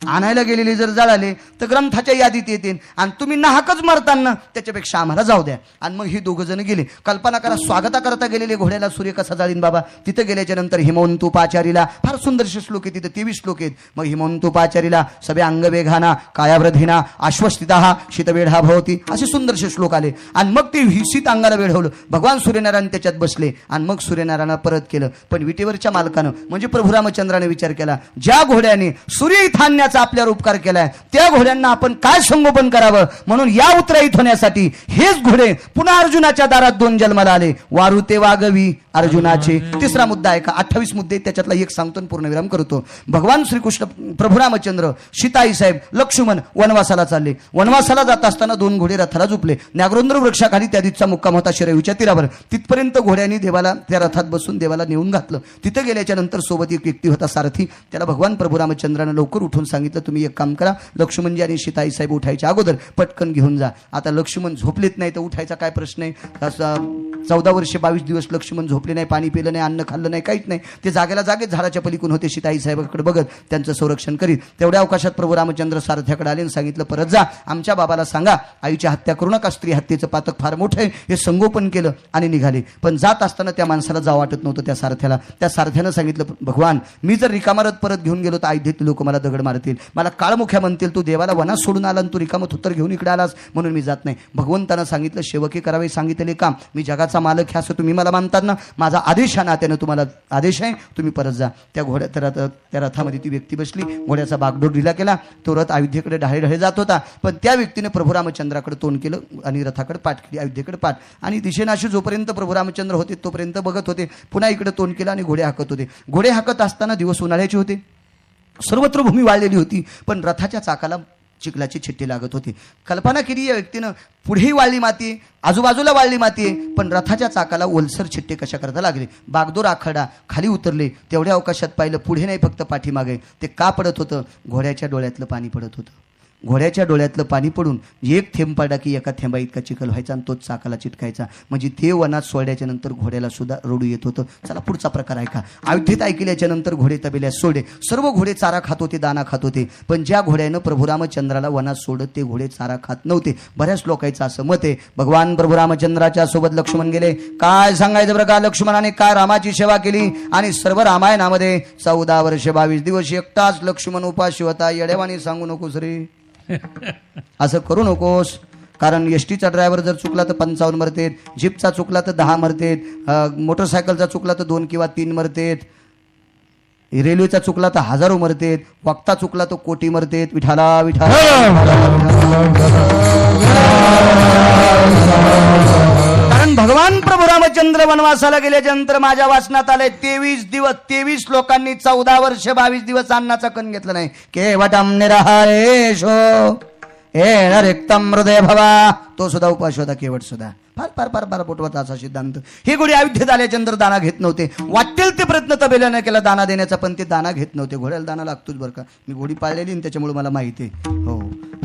Speaker 1: आणायला गेलेले जर जळाले तर ग्रंथाच्या यादीत येतील आणि तुम्ही नाहकच मरताना त्याच्यापेक्षा आम्हाला जाऊ द्या. आणि मग हे 2 जण गेले. कल्पना करा, स्वागता करता गेलेले घोड्याला सूर्य कसा जाळीन बाबा. तिथं गेल्याच्या नंतर हिमवंतोपाचारीला, फार सुंदरसे श्लोक आहेत तिथं, 23 श्लोक आहेत. मग हिमवंतोपाचारीला सभे अंगवेघाना कायावृधीना आश्वस्थिता शीतवेढा भवती, असे सुंदरसे श्लोक आले. आणि मग ते शीत अंगाला वेढवलं. भगवान सूर्यनारायण त्याच्यात बसले आणि मग सूर्यनारायण परत केलं. पण विटेवरच्या मालकानं म्हणजे प्रभू रामचंद्राने विचार केला, ज्या घोड्याने सूर्य इथं आणण्याचा घोड्याचा आपल्यावर उपकार केलाय, त्या घोड्यांना आपण काय संगोपन करावं म्हणून या उत्तरायित होण्यासाठी हेच घोडे पुन्हा अर्जुनाच्या दारात 2 जन्माला आले. वारू ते वागवी अर्जुनाचे. तिसरा मुद्दा आहे का, 28 मुद्दे त्याच्यातला एक सांगतो आणि पूर्णविराम करतो. भगवान श्रीकृष्ण, प्रभू रामचंद्र, सीताई साहेब, लक्ष्मण वनवासाला चालले. वनवासाला जात असताना 2 घोडे रथाला झोपले. नागरोंद्र वृक्षाखाली त्या दिवसाचा मुक्काम होता शरयूच्या तीरावर. तिथपर्यंत घोड्यांनी देवाला त्या रथात बसून देवाला नेऊन घातलं. तिथे गेल्याच्या नंतर सोबत एक व्यक्ती होता सारथी. त्याला भगवान प्रभू रामचंद्रानं लवकर उठून सांगितलं, तुम्ही एक काम करा, लक्ष्मणजी आणि सीताई साहेब उठायच्या अगोदर पटकन घेऊन जा. आता लक्ष्मण झोपलेत नाही तर उठायचा काय प्रश्न आहे. 14 वर्षे 22 दिवस लक्ष्मण झोपले नाही, पाणी पिलं नाही, अन्न खाल्लं नाही, काहीच नाही. ते जागेला जागेत झाडाच्या पलीकडून होते. सीताई साहेबांकडे बघत त्यांचं संरक्षण करीत. तेवढ्या अवकाशात प्रभू रामचंद्र सारथ्याकडे आले आणि सांगितलं, परत जा, आमच्या बाबाला सांगा आईची हत्या करू नका, स्त्री हत्येचं पातक फार मोठं आहे. हे संगोपन केलं आणि निघाले. पण जात असताना त्या माणसाला जावं वाटत नव्हतं त्या सारथ्याला. त्या सारथ्यानं सांगितलं, भगवान मी जर रिकामारत परत घेऊन गेलो तर अयोध्येतले लोक मला दगड मारतील, मला काळमुख्या म्हणतील, तू देवाला वनात सोडून आला आणि तू रिकामं थुत्तर घेऊन इकडे आलास म्हणून मी जात नाही. भगवंतानं सांगितलं, सेवके करावे सांगितले काम, मी जगाचा मालक आहे असं तुम्ही मला मानतात ना, माझा आदेश आहे, नात्यानं तुम्हाला आदेश आहे, तुम्ही परत जा. त्या रथामध्ये ती व्यक्ती बसली. घोड्याचा बागडोर ढिला केला. तो रथ अयोध्येकडे ढाळे जात होता. पण त्या व्यक्तीने प्रभू रामचंद्राकडे तोंड केलं आणि रथाकडे पाठ केली, अयोध्येकडे पाठ. आणि दिशेनाशी जोपर्यंत प्रभू रामचंद्र होते तोपर्यंत बघत होते. पुन्हा इकडे तोंड केलं आणि घोडे हाकत होते. घोडे हाकत असताना दिवस उन्हाळ्याचे होते. सर्वत्र भूमी वाळलेली होती, पण रथाच्या चाकाला चिखलाची छिट्टी लागत होती. कल्पना केली या व्यक्तीनं, पुढेही वाळली माती, आजूबाजूला वाळली माती आहे, पण रथाच्या चाकाला ओलसर छिट्टे कशा करता लागले. बागदोर आखाडा खाली उतरले. तेवढ्या अवकाशात पाहिलं, पुढे नाही फक्त पाठीमागे. ते का पडत होतं? घोड्याच्या डोळ्यातलं पाणी पडत होतं. घोड्याच्या डोळ्यातलं पाणी पडून एक थेंब पडला की एका थेंबा इतका चिखल व्हायचा आणि तोच चाकाला चिटकायचा. म्हणजे ते वनात सोडल्याच्या नंतर घोड्याला सुद्धा रडू येत होतं. चला पुढचा प्रकार आहे का. अयोध्येत ऐकल्याच्या नंतर घोडे तबेल्यात सोडे. सर्व घोडे चारा खात होते, दाना खात होते. पण ज्या घोड्यानं प्रभू रामचंद्राला वनात सोडत ते घोडे चारा खात नव्हते. बऱ्याच लोकांचं असं मत आहे. भगवान प्रभू रामचंद्राच्या सोबत लक्ष्मण गेले. काय सांगायचं बरं का, लक्ष्मणाने काय रामाची सेवा केली. आणि सर्व रामायणामध्ये 14 वर्ष 22 दिवस एकटाच लक्ष्मण उपाशी होता. येडेवाणी सांगू नकोस रे, असं करू नकोस. कारण एसटीचा ड्रायव्हर जर चुकला तर 55 मरतेत, जीपचा चुकला तर 10 मरतेत, मोटरसायकलचा चुकला तर 2 किंवा 3 मरतेत, रेल्वेचा चुकला तर हजारो मरतेत, वक्ता चुकला तर कोटी मरतेत. विठाला विठाला. कारण भगवान प्रभू रामचंद्र वनवासाला गेल्याच्या नंतर माझ्या वाचनात आलंय 23 दिवस 23 लोकांनी 14 वर्ष 22 दिवस अन्नाचा कण घेतला नाही. केवटम निराहारेशो हे रिक्तम हृदय भवा, तो सुद्धा उपास होता, केवट सुद्धा. फार फार फार फार पोटवता असा सिद्धांत. हे घोडे अयोध्येत आल्याच्या नंतर दाना घेत नव्हते. वाटेल ते प्रयत्न तबेल्याने केला दाना देण्याचा, पण ते दाना घेत नव्हते. घोड्याला दाना लागतोच बरं का. मी घोडी पाळलेली आणि त्याच्यामुळे मला माहिती आहे. हो,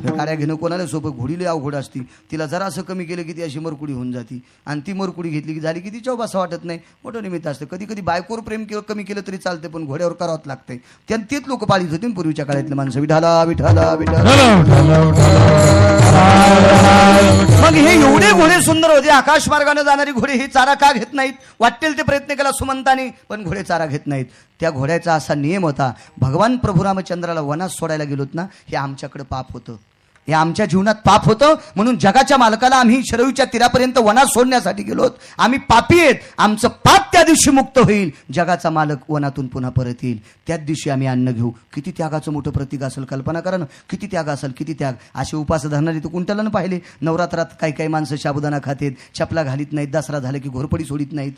Speaker 1: हे गाड्या घेणं कोणाला सोपं. घोडीला अवघड असती. तिला जरा असं कमी केलं की ती अशी मरकुडी होऊन जाती. आणि ती मरकुडी घेतली की झाली की ती चौब असं वाटत नाही. मोठं निमित्त असतं. कधी कधी बायकोवर प्रेम कमी केलं तरी चालते, पण घोड्यावर करावंच लागतंय. तेच लोक पाळीत होते पूर्वीच्या काळातले माणसं. विठाला विठाला विठाला. मग हे एवढे घोडे सुंदर होते. आकाश मार्गाने जाणारी घोडे ही चारा का घेत नाहीत? वाटेल ते प्रयत्न केला सुमंतानी, पण घोडे चारा घेत नाहीत. त्या घोड्याचा असा नियम होता, भगवान प्रभू रामचंद्राला वनात सोडायला गेलोत ना, हे आमच्याकडे पाप होतं, हे आमच्या जीवनात पाप होतं. म्हणून जगाच्या मालकाला आम्ही शरयूच्या तीरापर्यंत वनात सोडण्यासाठी गेलोत. आम्ही पापी आहेत. आमचं पाप त्या दिवशी मुक्त होईल, जगाचा मालक वनातून पुन्हा परत येईल. त्याच दिवशी आम्ही अन्न घेऊ. किती त्यागाचं मोठं प्रतीक असेल. कल्पना करा ना, किती त्याग असेल, किती त्याग. असे उपास धरणारे तर कुंटलानं पाहिले. नवरात्रात काही काही माणसं साबुदाणा खातेत, चपला घालीत नाहीत, दसरा झाला की घोरपडी सोडित नाहीत.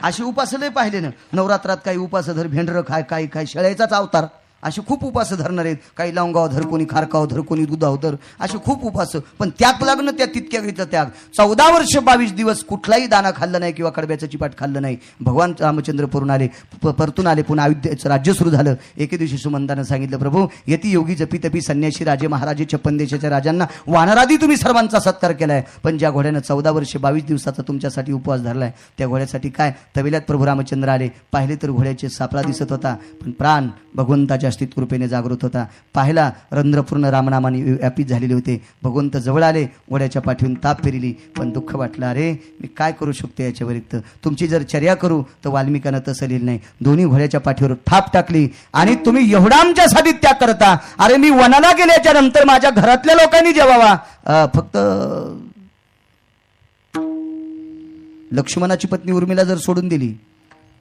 Speaker 1: असे उपास लय पाहिले ना. नवरात्रात काही उपास धर, भेंडरं खाय, काही काय शेळ्याचाच अवतार, असे खूप उपास धरणार आहेत. काही लवंगाव धर, कोणी खारकाव धर, कोणी दुधाव धर, असे खूप उपास. पण त्याग लागणं त्या तितक्या त्याग. 14 वर्ष 22 दिवस कुठलाही दाना खाल्लं नाही किंवा कडब्याचं चिपाट खाल्लं नाही. भगवान रामचंद्र परतून आले. पुन्हा अयोध्येचं राज्य सुरू झालं. एके दिवशी सुमंतानं सांगितलं, प्रभू यती योगी जपी तपी संन्यासी राजे महाराजे 56 देशाच्या राजांना वानरादी तुम्ही सर्वांचा सत्कार केलाय. पण ज्या घोड्यानं 14 वर्ष 22 दिवसाचा तुमच्यासाठी उपवास धरलाय, त्या घोड्यासाठी काय? तबेल्यात प्रभू रामचंद्र आले. पाहिले तर घोड्याचे सापळा दिसत होता, पण प्राण भगवंताच्या अस्तित्व कृपेने जागृत होता. पाहिला रंध्रपूर्ण रामनामाने व्यापित झालेले होते. भगवंत जवळ आले, घोड्याच्या पाठीवरून ताप फिरली. पण दुःख वाटलं, अरे मी काय करू शकतो याच्या व्यतिरिक्त. तुमची जर चर्या करू तर वाल्मिकानं तसं लिहिलं नाही. दोन्ही घोड्याच्या पाठीवर थाप टाकली. आणि तुम्ही एवढा आमच्यासाठी त्याग करता. अरे मी वनाला गेल्याच्या नंतर माझ्या घरातल्या लोकांनी जेवावा. फक्त लक्ष्मणाची पत्नी उर्मिला जर सोडून दिली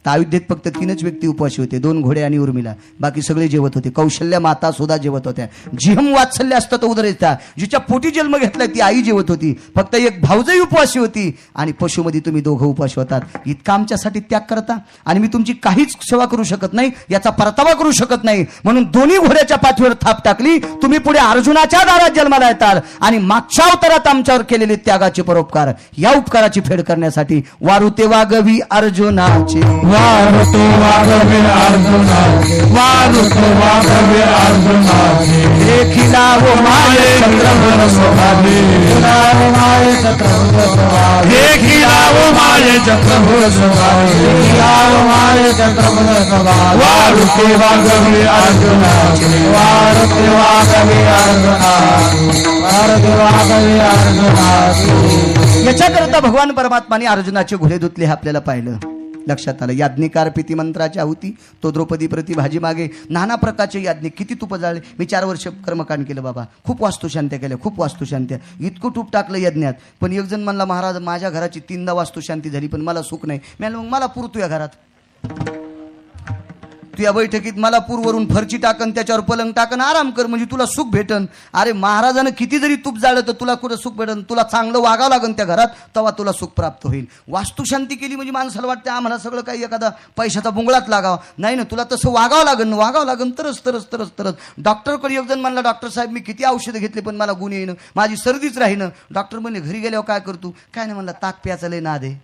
Speaker 1: तर अयोध्येत फक्त 3च व्यक्ती उपवासी होते, 2 घोडे आणि उर्मिला. बाकी सगळे जेवत होते. कौशल्या माता सुद्धा जेवत होत्या. जिहम वात्सल्य असतं तो उदरेचा, जिच्या पोटी जन्म घेतलाय ती आई जेवत होती. फक्त एक भावजई उपवासी होती आणि पशुमध्ये तुम्ही दोघं उपवासी होतात. इतका आमच्यासाठी त्याग करता आणि मी तुमची काहीच सेवा करू शकत नाही, याचा परतावा करू शकत नाही, म्हणून दोन्ही घोड्याच्या पाठीवर थाप टाकली. तुम्ही पुढे अर्जुनाच्या दारात जन्माला येतात आणि मागच्या अवतारात आमच्यावर केलेले त्यागाचे परोपकार, या उपकाराची फेड करण्यासाठी वारुते वागवी अर्जुनाचे,
Speaker 2: वारुते वागवे अर्जुनाचे, वारुते वागवे अर्जुनाचे.
Speaker 1: देखिला वो माये
Speaker 2: चक्रधर स्वभावे, माये चक्रधर स्वभावे, देखिला वो माये चक्रधर स्वभावे, देखिला वो माये चक्रधर स्वभावे. वारुते वागवे अर्जुनाचे, वारुते वागवे अर्जुनाचे, वारुते वागवे अर्जुनाचे.
Speaker 1: याच्याकरता भगवान परमात्माने अर्जुनाचे घोडे धुतले हे आपल्याला पाहिलं, लक्षात आलं. याज्ञिकार प्रीती मंत्राची आहुती, तो द्रौपदी प्रति भाजी मागे, नाना प्रकारचे याज्ञिक. किती तुप जाळले. मी 4 वर्ष कर्मकांड केलं बाबा, खूप वास्तुशांत्या केल्या, खूप वास्तुशांत्या. इतकं तूप टाकलं यज्ञात. पण एक जण म्हणला, महाराज माझ्या घराची 3दा वास्तुशांती झाली पण मला सुख नाही. मी म्हणलं, मग मला पूर तुझ्या घरात, तू या बैठकीत मला पूरवरून फरची टाकन, त्याच्यावर पलंग टाकन, आराम कर, म्हणजे तुला सुख भेटन. अरे महाराजानं किती जरी तूप जाळलं तर तुला कुठं सुख भेटन? तुला चांगलं वागावं लागन त्या घरात, तेव्हा तुला सुख प्राप्त होईल. वास्तुशांती केली म्हणजे माणसाला वाटतं आम्हाला सगळं काही एखादा पैशाचा बुंगळात लागावा. नाही ना, तुला तसं वागावं लागन तरच. डॉक्टरकडे एक जण म्हणला, डॉक्टर साहेब मी किती औषधं घेतली पण मला गुण येईन, माझी सर्दीच राहीन. डॉक्टर म्हणले घरी गेल्यावर काय करतो? काय नाही म्हणला, ताक प्यायचा लय नाद आहे.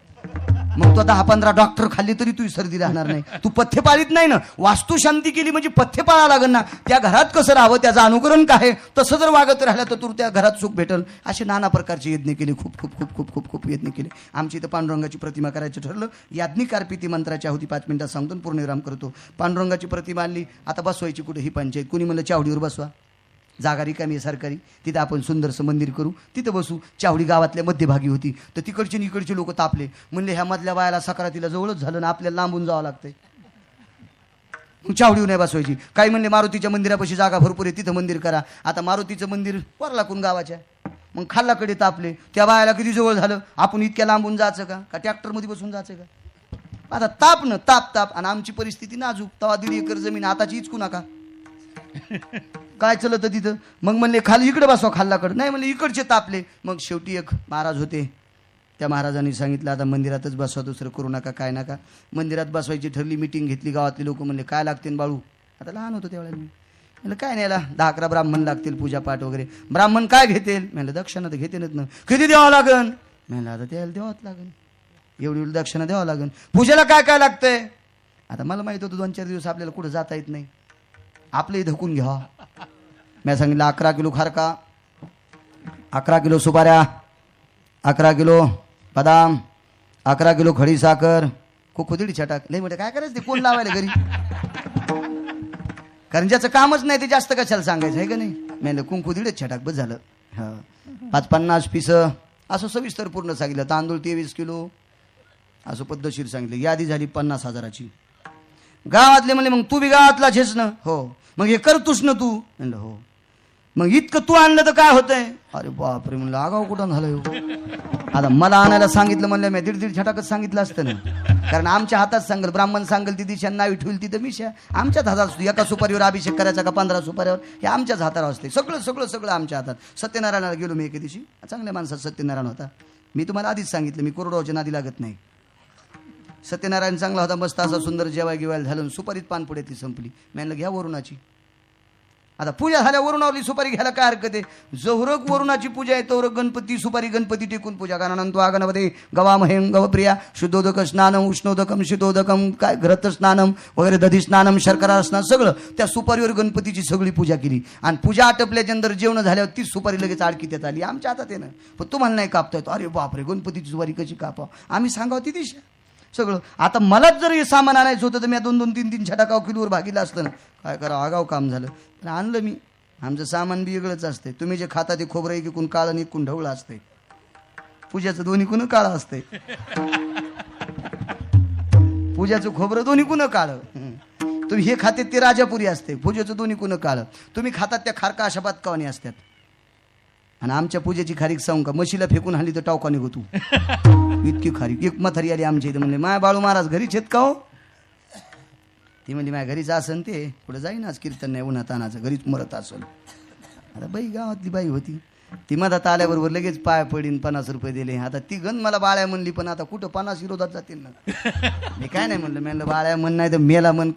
Speaker 1: मग तो 10-15 डॉक्टर खाल्ली तरी तुझी सर्दी राहणार नाही. तू पथ्य पाळीत नाही ना. वास्तुशांती केली म्हणजे पथ्य पाळा लागन ना. त्या घरात कसं राहावं, त्याचं अनुकरण काय, तसं जर वागत राहिलं तर तू त्या घरात सुख भेटल. असे नाना प्रकारचे यज्ञ केले, खूप खूप खूप खूप खूप खूप यज्ञ केले. आमची इथं पांडुरंगाची प्रतिमा करायचं ठरलं. याज्ञिकार प्रीती मंत्राची आहुती 5 मिनिटात सांगतो, पूर्णविराम करतो. पांडुरंगाची प्रतिमा आणली. आता बसवायची कुठे ही पंचायत. कुणी म्हणलं चावडीवर बसवा, जागा रिकामी आहे सरकारी, तिथं आपण सुंदरसं मंदिर करू, तिथं बसू. चावडी गावातल्या मध्यभागी होती. तर तिकडचे आणि इकडचे लोक तापले. म्हणले ह्या मधल्या बायाला सक्रातीला जवळच झालं ना, आपल्याला लांबून जावं लागतंय, मग चावडीवर नाही बसवायची. काही म्हणले मारुतीच्या मंदिरापाशी जागा भरपूर आहे, तिथं मंदिर करा. आता मारुतीचं मंदिर वरलाकून गावाच्या, मग खाल्लाकडे तापले. त्या बायाला किती जवळ झालं, आपण इतक्या लांबून जायचं का ट्रॅक्टरमध्ये बसून जायचं का? आता ताप आणि आमची परिस्थिती नाजूक. तवा 1.5 एकर जमीन, आताची इचकू नका. काय चलत तिथं? मग म्हणले खाली इकडे बसवा, खाल्लाकडे नाही म्हणले, इकडचे तापले. मग शेवटी एक महाराज होते, त्या महाराजांनी सांगितलं आता मंदिरातच बसवा, दुसरं करू नका, काय नका. मंदिरात बसवायची ठरली. मिटिंग घेतली. गावातले लोक म्हणले काय लागते बाळू? आता लहान होतो त्यावेळेला मी म्हणलं काय नाही, याला 10-11 ब्राह्मण लागतील, पूजापाठ वगैरे. ब्राह्मण काय घेतील? म्हणलं दक्षिणा तर घेतेनच ना. किती द्यावं लागन? म्हणलं आता त्याला द्यावंच लागन, एवढी दक्षिणा द्यावं लागन. पूजेला काय काय लागतंय? आता मला माहित होतं 2-4 दिवस आपल्याला कुठं जाता येत नाही, आपले धकून घ्या. मी सांगितलं 11 किलो खारका, 11 किलो सुपाऱ्या, 11 किलो बदाम, 11 किलो खडी साखर, खुदडी छटाक. नाही म्हणजे काय करायचं ते कोण लावायला घरी? कारण ज्याचं कामच नाही ते जास्त कशाला सांगायचं आहे का नाही? म्हणलं कुंकुदीडच छटाक बस झालं. हा 50 पिस असं सविस्तर पूर्ण सांगितलं. तांदूळ 23 किलो असं पद्धतशीर सांगितलं. यादी झाली 50,000ची. गावातले म्हणले मग तू बी गावातला छेस ना? हो. मग हे करतोस ना तू? म्हणलं हो. मग इतकं तू आणलं तर काय होतंय? अरे बापरे, म्हणलं आगाव कुठं झालं. आता मला आणायला सांगितलं म्हणलं मी 1.5 छटाकच सांगितलं असतं ना. कारण आमच्या हातात सांगल, ब्राह्मण सांगल ती दिशा, नावी ठेवली तिथं मिशा. आमच्याच हातात असतो. एका सुपारीवर अभिषेक करायचा का 15 सुपारीवर, हे आमच्याच हातावर असते. सगळं आमच्या हातात. सत्यनारायणाला गेलो मी एके दिवशी, चांगल्या माणसात सत्यनारायण होता. मी तुम्हाला आधीच सांगितलं मी कोरडवाच्या नादी लागत नाही. सत्यनारायण चांगला होता, मस्त असा सुंदर जेवाय गिवायला झालं. सुपारीत पानपुड्या ती संपली. म्हणलं घ्या वरुणाची. आता पूजा झाल्या वरुणावरली सुपारी घ्यायला काय हरकत आहे? जोहरक वरुणाची पूजा आहे तोरक गणपती सुपारी गणपती टेकून पूजा. कारण तो आगणमध्ये गवामहेम गवप्रिया शुद्धोदक स्नानम उष्णोदकम शीतोदकम काय घृत स्नानम वगैरे दधी स्नानम शर्करा स्नान सगळं त्या सुपारीवर गणपतीची सगळी पूजा केली. आणि पूजा आटपल्याच्यानंतर जेवण झाल्यावर ती सुपारी लगेच आडकी त्यात आली. आमच्या हातात आहे ना. पण तुम्हाला नाही कापता येतो. अरे बापरे, गणपतीची सुपारी कशी कापाव? आम्ही सांगावं ती दिशा सगळं. आता मलाच जर हे सामान आणायचं होतं तर मी 2-2, 3-3 छटाकाव किलोवर भागीला असतं ना. काय करा, आगाव काम झालं. पण आणलं मी. आमचं सामान बी वेगळंच असते. तुम्ही जे खाता ते खोबरं एकीकून काळं आणि एकूण ढवळं असते. पूजाचं दोन्ही कुण काळं असते. पूजाचं खोबरं दोन्ही कुण काळं. तुम्ही हे खाते ते राजापुरी असते. पूजेचं दोन्ही कुण काळं. तुम्ही खातात त्या खारका अशा बातकावानी असतात. आणि आमच्या पूजेची खारीक सांगू का, म्हशीला फेकून हाली तर टावका निघतो. इतकी खारीक. एक म्हातारी आली आमच्या इथे, म्हणले माय बाळू महाराज घरीच आहेत का हो? ती म्हणली माझ्या घरीच असन ते पुढे जाईन आज कीर्तन नाही उन्हा तानाचं घरीच मरत असन. आता बाई गावातली बाई होती ती मधात आल्याबरोबर लगेच पाय पडीन 50 रुपये दिले. आता ती गण मला बाळ्या म्हणली पण आता कुठं 50 विरोधात जातील ना. मी काय नाही म्हणलं बाळ्या म्हण नाही तर मेला म्हण